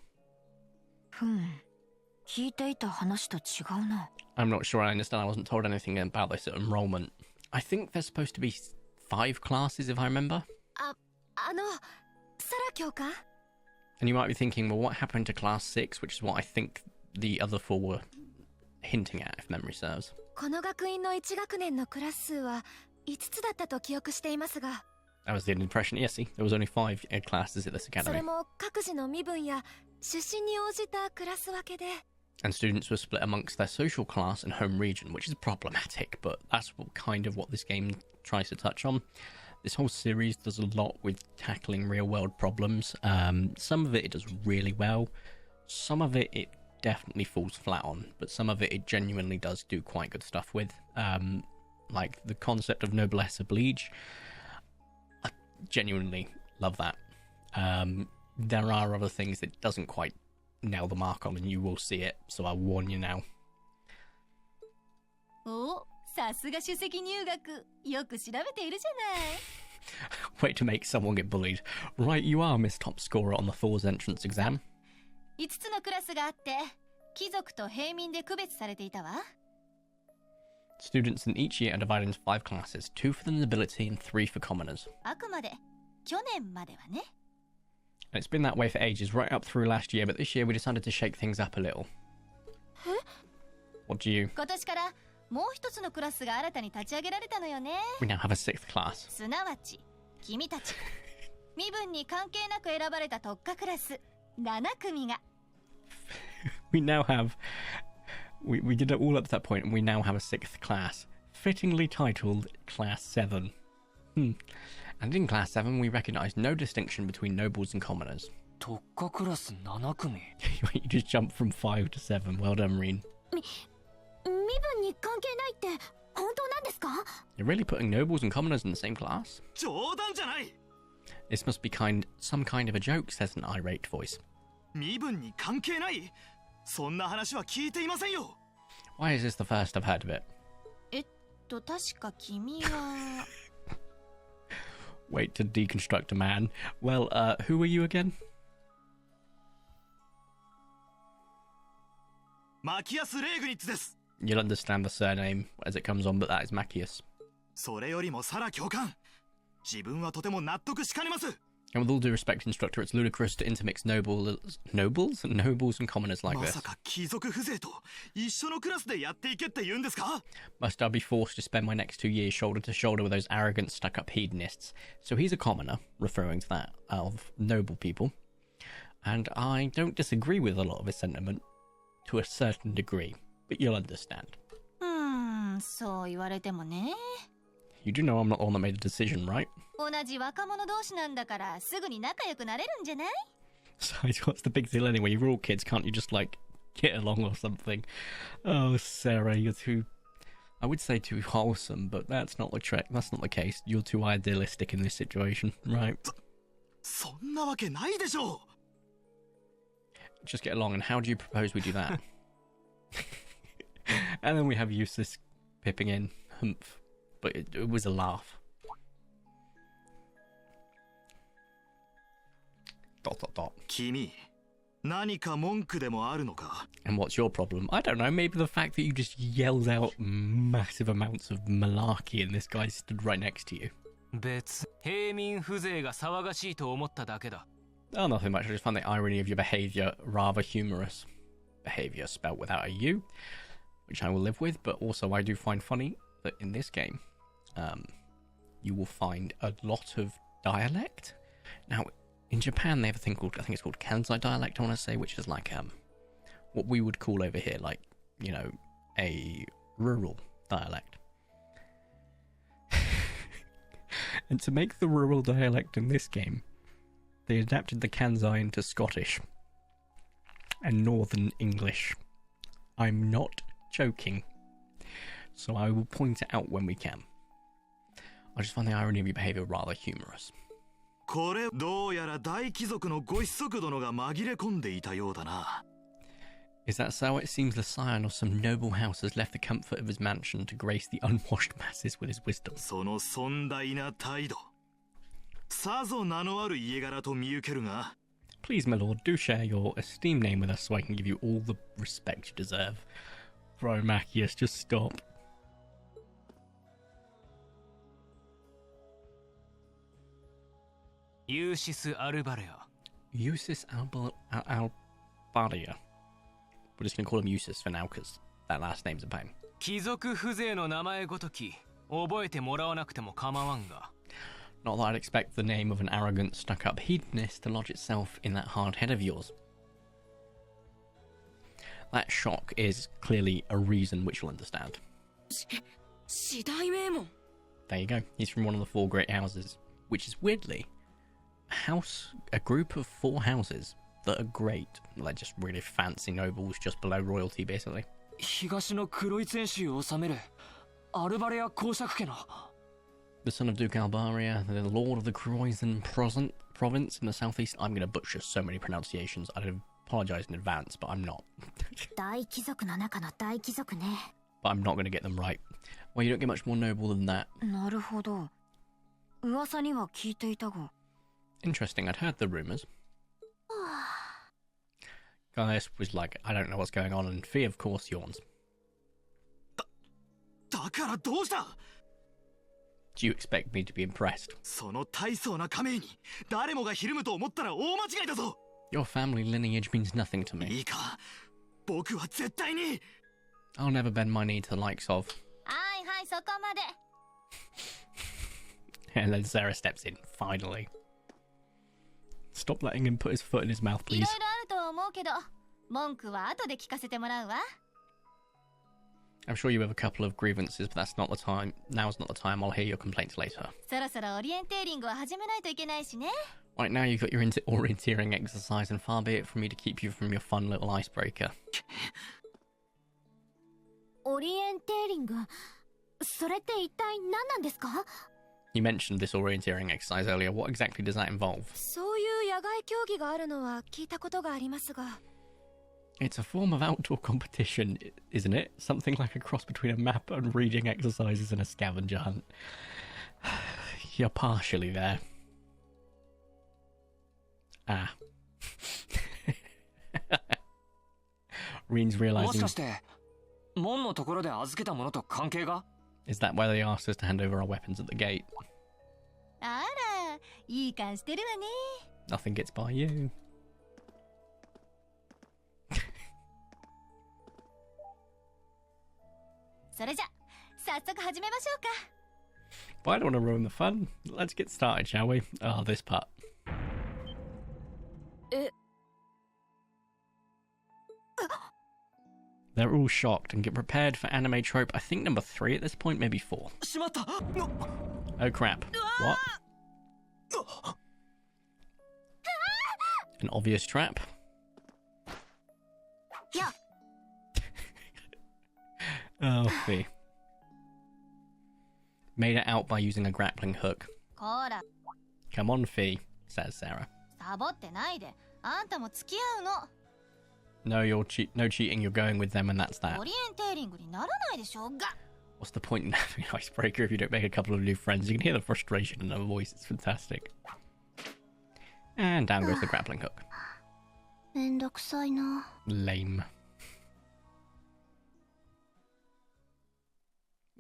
聞いていた話と違うな。 I'm not sure I understand. I wasn't told anything about this enrollment. I think there's supposed to be 5 classes, if I remember. サラ教官 And you might be thinking, well, what happened to Class 6, which is what I think the other 4 were hinting at, if memory serves. この学院の1学年のクラス数は5つだったと記憶していますが、 That was the impression. Yes, see, there was only 5 classes at this それ academy. も各自の身分や出身に応じたクラス分けで、 And students were split amongst their social class and home region, which is problematic, but that's kind of what this game tries to touch on. This whole series does a lot with tackling real-world problems. Some of it does really well. Some of it definitely falls flat on, but some of it genuinely does do quite good stuff with. Like the concept of noblesse oblige. I genuinely love that. There are other things that doesn't quite nail the mark on, and you will see it, so I'll warn you now. お、さすが首席入学。よく調べているじゃない。 Way to make someone get bullied. Right you are, Miss Top Scorer on the Thor's entrance exam. 5つのクラスがあって、貴族と平民で区別されていたわ。 Students in each year are divided into 5 classes, 2 for the nobility and 3 for commoners. あくまで去年まではね。 And it's been that way for ages, right up through last year, but this year we decided to shake things up a little. What do you... 今年からもう一つのクラスが新たに立ち上げられたのよね。 We now have a 6th class. すなわち君たち身分に関係なく選ばれた特化クラス7組が We now have... We did it all up to that point, and we now have a 6th class, fittingly titled Class 7. And in Class 7, we recognise no distinction between nobles and commoners. 特化クラス7組 You just jumped from 5 to 7. Well done, Reen. 身分に関係ないって本当なんですか？ You're really putting nobles and commoners in the same class? 冗談じゃない This must be some kind of a joke, says an irate voice. 身分に関係ないそんな話は聞いていませんよ Why is this the first I've heard of it? 確か君は Wait to deconstruct a man. Well, who were you again? マキアス・レーグニッツです You'll understand the surname as it comes on, but that is Machias. それよりもサラ教官自分はとても納得しかねます And with all due respect, Instructor, it's ludicrous to intermix nobles and commoners like ま this. さか貴族風情と一緒のクラスでやっていけって言うんですか Must I be forced to spend my next 2 years shoulder to shoulder with those arrogant, stuck-up hedonists? So he's a commoner, referring to that, of noble people. And I don't disagree with a lot of his sentiment, to a certain degree, but you'll understand. そう言われてもね。 You do know I'm not the one that made the decision, right? 同じ若者同士なんだからすぐに仲良くなれるんじゃない？ So what's the big deal anyway? You're all kids, can't you just, like, get along or something? Oh, Sarah, you're too... I would say too wholesome, but that's not the case. You're too idealistic in this situation, right? そんなわけないでしょう Just get along, and how do you propose we do that? And then we have Eustace pipping in, humph. But it was a laugh. ...君何か文句でもあるのか And what's your problem? I don't know, maybe the fact that you just yelled out massive amounts of malarkey and this guy stood right next to you. 別平民風情が騒がしいと思っただけだ Oh, nothing much. I just found the irony of your behaviour rather humorous. Behaviour spelled without a U, which I will live with, but also I do find funny that in this game, you will find a lot of dialect. Now, in Japan, they have a thing called, I think it's called Kansai dialect, I want to say, which is like what we would call over here, like, you know, a rural dialect. And to make the rural dialect in this game, they adapted the Kansai into Scottish and Northern English. I'm not joking. So I will point it out when we can. I just find the irony of your behaviour rather humorous. これどうやら大貴族のご子息殿が紛れ込んでいたようだな。Is that so? It seems the scion of some noble house has left the comfort of his mansion to grace the unwashed masses with his wisdom. その尊大な態度。さぞ名のある家柄と見受けるが。Please, my lord, do share your esteemed name with us so I can give you all the respect you deserve. Bro, Macius, just stop. Eustace Albaria. Eustace Albaria. We're just going to call him Eustace for now because that last name's a pain. 貴族風情の名前ごとき覚えてもらわなくても構わんが。Not that I'd expect the name of an arrogant, stuck-up hedonist to lodge itself in that hard head of yours. That shock is clearly a reason which you'll understand. There you go. He's from one of the 4 great houses, which is weirdly a group of 4 houses that are great. They're just really fancy nobles just below royalty, basically. 東の黒い戦士を治めるアルバレア公爵家の The son of Duke Albaria, the lord of the Croizan province in the southeast. I'm going to butcher so many pronunciations. I apologize in advance, but I'm not. 大貴族の中の大貴族ね。 But I'm not going to get them right. Well, you don't get much more noble than that. なるほど。噂には聞いていたが。Interesting, I'd heard the rumours. Gaius was like, I don't know what's going on, and Fee, of course, yawns. だからどうした? Do you expect me to be impressed? その大層な家名に誰もがひるむと思ったら大間違いだぞ. Your family lineage means nothing to me. いいか、僕は絶対に I'll never bend my knee to the likes of. はいはい、そこまで。 And then Sarah steps in, finally. Stop letting him put his foot in his mouth, いろ please. いろあるとは思うけど、文句は後で聞かせてもらうわ。I'm sure you have a couple of grievances, but that's not the time. Now's not the time. I'll hear your complaints later. そろそろオリエンテーリングを始めないといけないしね。 Right now, you've got your orienteering exercise, and far be it from me to keep you from your fun little icebreaker. オリエンテーリング、それって一体何なんですか? You mentioned this orienteering exercise earlier. What exactly does that involve? そういう野外競技があるのは聞いたことがありますが。 It's a form of outdoor competition, isn't it? Something like a cross between a map and reading exercises and a scavenger hunt. You're partially there. Ah. Reen's もし realizing... かして門のところで預けたものと関係が Is that why they asked us to hand over our weapons at the gate? あら、いい感してるわね。 Nothing gets by you. それじゃ、早速始めましょうか。 But I don't want to ruin the fun. Let's get started, shall we? Oh, this part. They're all shocked and get prepared for anime trope, I think number 3 at this point, maybe 4. しまった Oh crap. What? An obvious trap? Yeah. Oh, Fee. Made it out by using a grappling hook. こら、 Come on, Fee, says Sarah. サボってないで。あんたも付き合うの。 No, no cheating, you're going with them and that's that. オリエンテーリングにならないでしょうが。 What's the point in having an icebreaker if you don't make a couple of new friends? You can hear the frustration in her voice, it's fantastic. And down goes the grappling hook. めんどくさいな。 Lame.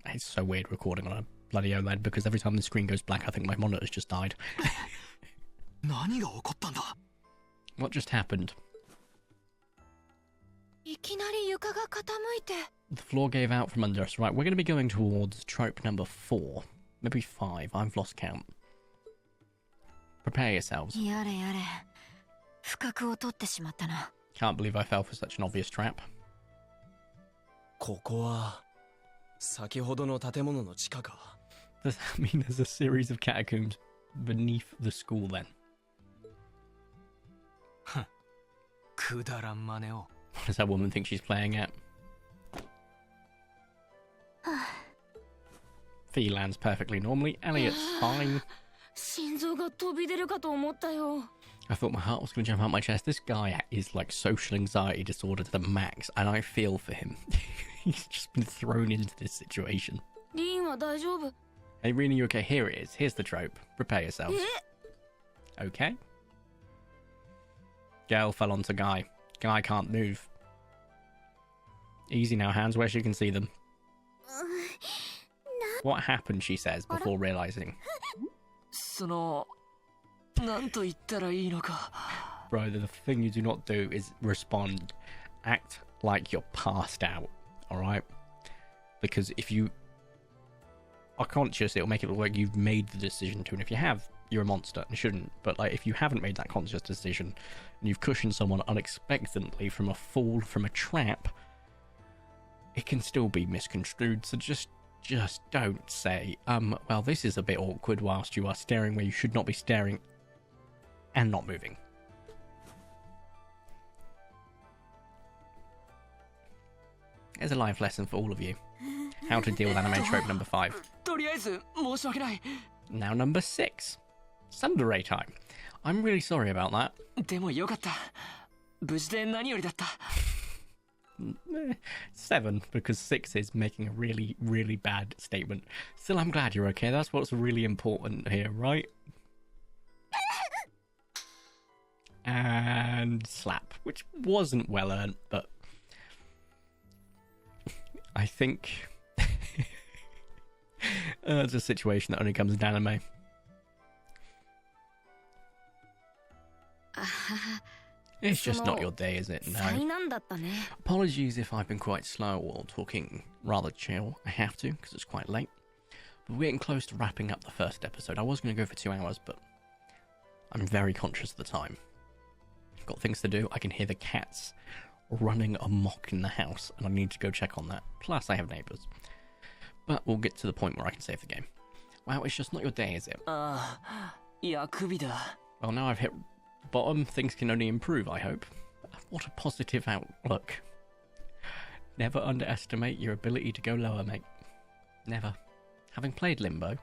It's so weird recording on a bloody OLED because every time the screen goes black I think my monitor's just died. 何が起こったんだ? What just happened? いきなり床が傾いて。 The floor gave out from under us. Right, we're going to be going towards trope number 4. Maybe 5. I've lost count. Prepare yourselves. やれやれ。不覚を取ってしまったな。 Can't believe I fell for such an obvious trap. ここは先ほどの建物の地下か。Does that mean there's a series of catacombs beneath the school then? くだらん真似を。 What does that woman think she's playing at? Fee lands perfectly normally. Elliot's fine. 心臓が飛び出るかと思ったよ。 I thought my heart was going to jump out my chest. This guy is like social anxiety disorder to the max, and I feel for him. He's just been thrown into this situation. リンは大丈夫？ Hey, Rena, you okay? Here it is. Here's the trope. Prepare yourselves. Okay. Girl fell onto guy. Guy can't move. Easy now, hands where she can see them. What happened, she says, before realizing. その、なんと言ったらいいのか。 Bro, the thing you do not do is respond. Act like you're passed out, alright? Because if you are conscious, it'll make it look like you've made the decision to, and if you have, you're a monster and shouldn't. But like, if you haven't made that conscious decision, and you've cushioned someone unexpectedly from a fall, from a trap, it can still be misconstrued. So just don't say, well, this is a bit awkward whilst you are staring where you should not be staring and not moving. There's a life lesson for all of you. How to deal with anime trope number 5. とりあえず申し訳ない。 Now number 6. Tsundere time. I'm really sorry about that. でもよかった。無事で何よりだった。 7, because 6 is making a really, really bad statement. Still, I'm glad you're okay. That's what's really important here, right? And slap, which wasn't well earned, but I think it's a situation that only comes in anime. It's just not your day, is it? No. Apologies if I've been quite slow or talking rather chill. I have to, because it's quite late. But we're getting close to wrapping up the first episode. I was going to go for 2 hours, but I'm very conscious of the time. I've got things to do. I can hear the cats running amok in the house, and I need to go check on that. Plus, I have neighbours. But we'll get to the point where I can save the game. Wow, it's just not your day, is it? いや、首だ。 Well, now I've hit bottom, things can only improve, I hope. What a positive outlook. Never underestimate your ability to go lower, mate. Never. Having played Limbo,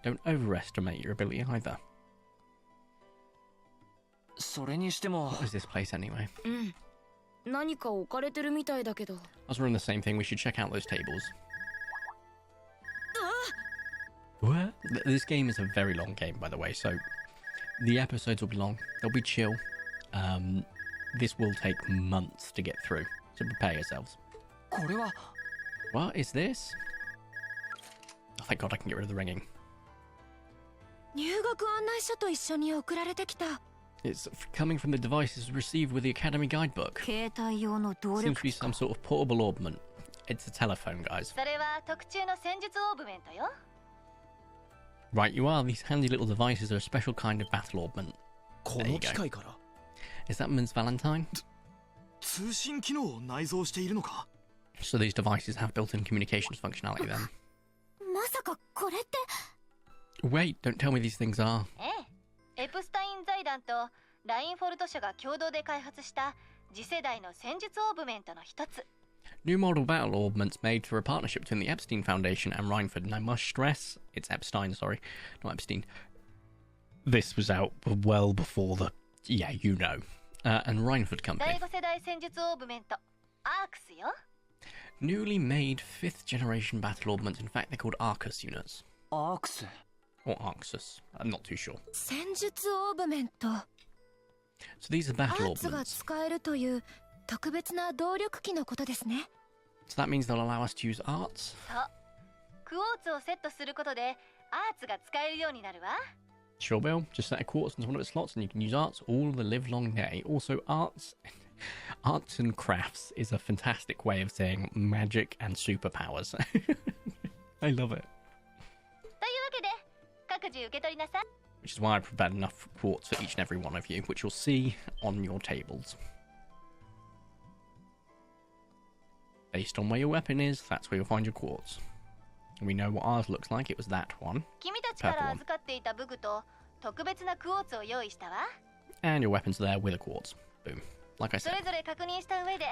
don't overestimate your ability either. それにしても。 What is this place anyway? 何か置かれてるみたいだけど。 As we're in the same thing, we should check out those tables. What? This game is a very long game, by the way, so the episodes will be long. They'll be chill. This will take months to get through, so prepare yourselves. これは。 What is this? Oh, thank God I can get rid of the ringing. 入学案内書と一緒に送られてきた。 It's coming from the devices received with the Academy Guidebook. 携帯用の動 Seems 力 to be some sort of portable ornament. It's a telephone, guys. それは特注の戦術オーブメントよ。 Right, you are. These handy little devices are a special kind of battle ornament. この機械から Is that Ms. Valentine? 通信機能を内蔵しているのか So these devices have built-in communications functionality then. まさかこれって Wait, don't tell me these things are. エプスタイン財団とラインフォルト社が共同で開発した次世代の戦術オーブメントの一つ。 New model battle ornaments made through a partnership between the Epstein Foundation and Reinford. And I must stress, it's Epstein, sorry, not Epstein. This was out well before the, yeah, you know. And Reinford Company. 第5世代戦術オーブメント、アークスよ。 Newly made 5th generation battle ornaments. In fact, they're called Arcus units. アークス。 Or Arxus. I'm not too sure. 戦術オーブメント。 So these are ア battle ーツが ornaments. 使えるという特別な動力機のことですね。 So that means they'll allow us to use arts? そう。クォーツをセットすることでアーツが使えるようになるわ。 Sure, Bill. Just set a quartz into one of its slots and you can use arts all the live long day. Also, arts and crafts is a fantastic way of saying magic and superpowers. I love it. というわけで各自受け取りなさい。 Which is why I prepared enough quartz for each and every one of you, which you'll see on your tables. Based on where your weapon is, that's where you'll find your quartz. We know what ours looks like. It was that one. 君たちから預かっていた武具と特別なクォーツを用意したわ。 And your weapon's there with a quartz. Boom. Like I そ said. れぞれ確認した上で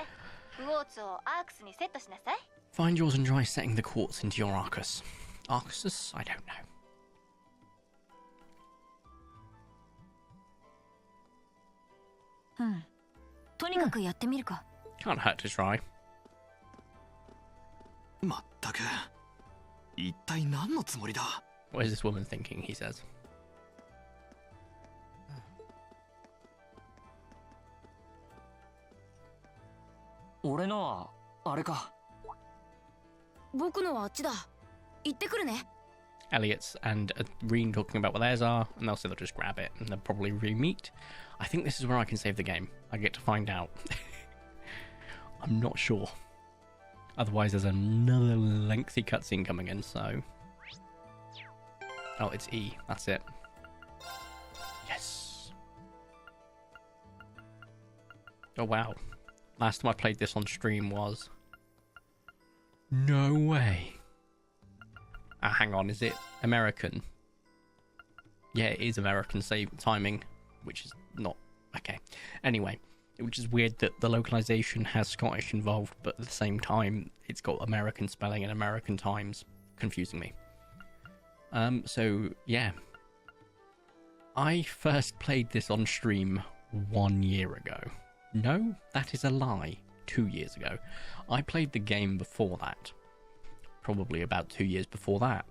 クォーツをアークスにセットしなさい。 Find yours and try setting the quartz into your Arcus. Arcus? I don't know. うん。とにかくやってみるか。Can't hurt to try. まったく一体何のつもりだ。 What is this woman thinking? He says. 俺のはあれか。僕のはあっちだ。行ってくるね。 Elliot's and Reen talking about what theirs are, and they'll say they'll just grab it, and they'll probably re-meet. I think this is where I can save the game. I get to find out. I'm not sure. Otherwise, there's another lengthy cutscene coming in, so... Oh, it's E. That's it. Yes. Oh, wow. Last time I played this on stream was... No way. Ah, hang on, is it American? Yeah, it is American save timing, which is not... Okay. Anyway, which is weird that the localization has Scottish involved, but at the same time, it's got American spelling and American times. Confusing me. So, yeah. I first played this on stream 1 year ago. No, that is a lie. 2 years ago. I played the game before that. Probably about 2 years before that.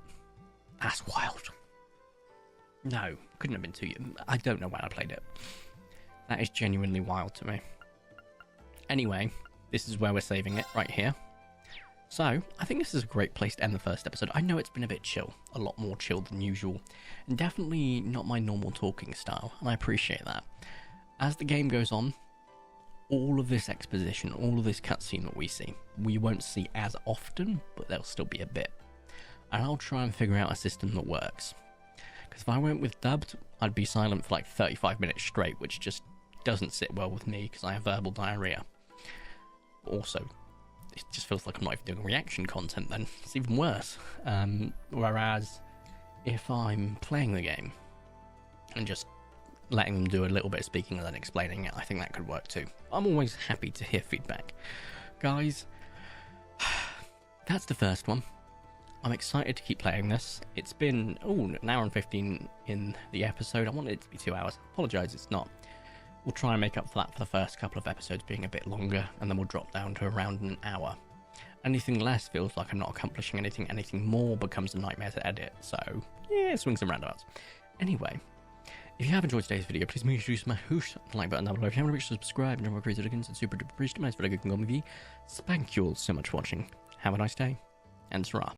That's wild. No, couldn't have been 2 years. I don't know when I played it. That is genuinely wild to me. Anyway, this is where we're saving it, right here. So, I think this is a great place to end the first episode. I know it's been a bit chill, a lot more chill than usual, and definitely not my normal talking style, and I appreciate that. As the game goes on, all of this exposition, all of this cutscene that we see, we won't see as often, but there'll still be a bit. And I'll try and figure out a system that works. Because if I went with dubbed, I'd be silent for like 35 minutes straight, which just doesn't sit well with me because I have verbal diarrhea. Also, it just feels like I'm not even doing reaction content then. It's even worse. Whereas, if I'm playing the game and just letting them do a little bit of speaking and then explaining it, I think that could work too. I'm always happy to hear feedback. Guys, that's the first one. I'm excited to keep playing this. It's been, an hour and 15 in the episode. I wanted it to be 2 hours. Apologise, it's not. We'll try and make up for that for the first couple of episodes being a bit longer, and then we'll drop down to around an hour. Anything less feels like I'm not accomplishing anything. Anything more becomes a nightmare to edit. So, yeah, swings and roundabouts. Anyway, if you have enjoyed today's video, please make sure you smash the like button down below. If you haven't reached subscribe, and create it again, it's super duper appreciated. Nice video, good with you. Thank you all so much for watching. Have a nice day, and Sarah.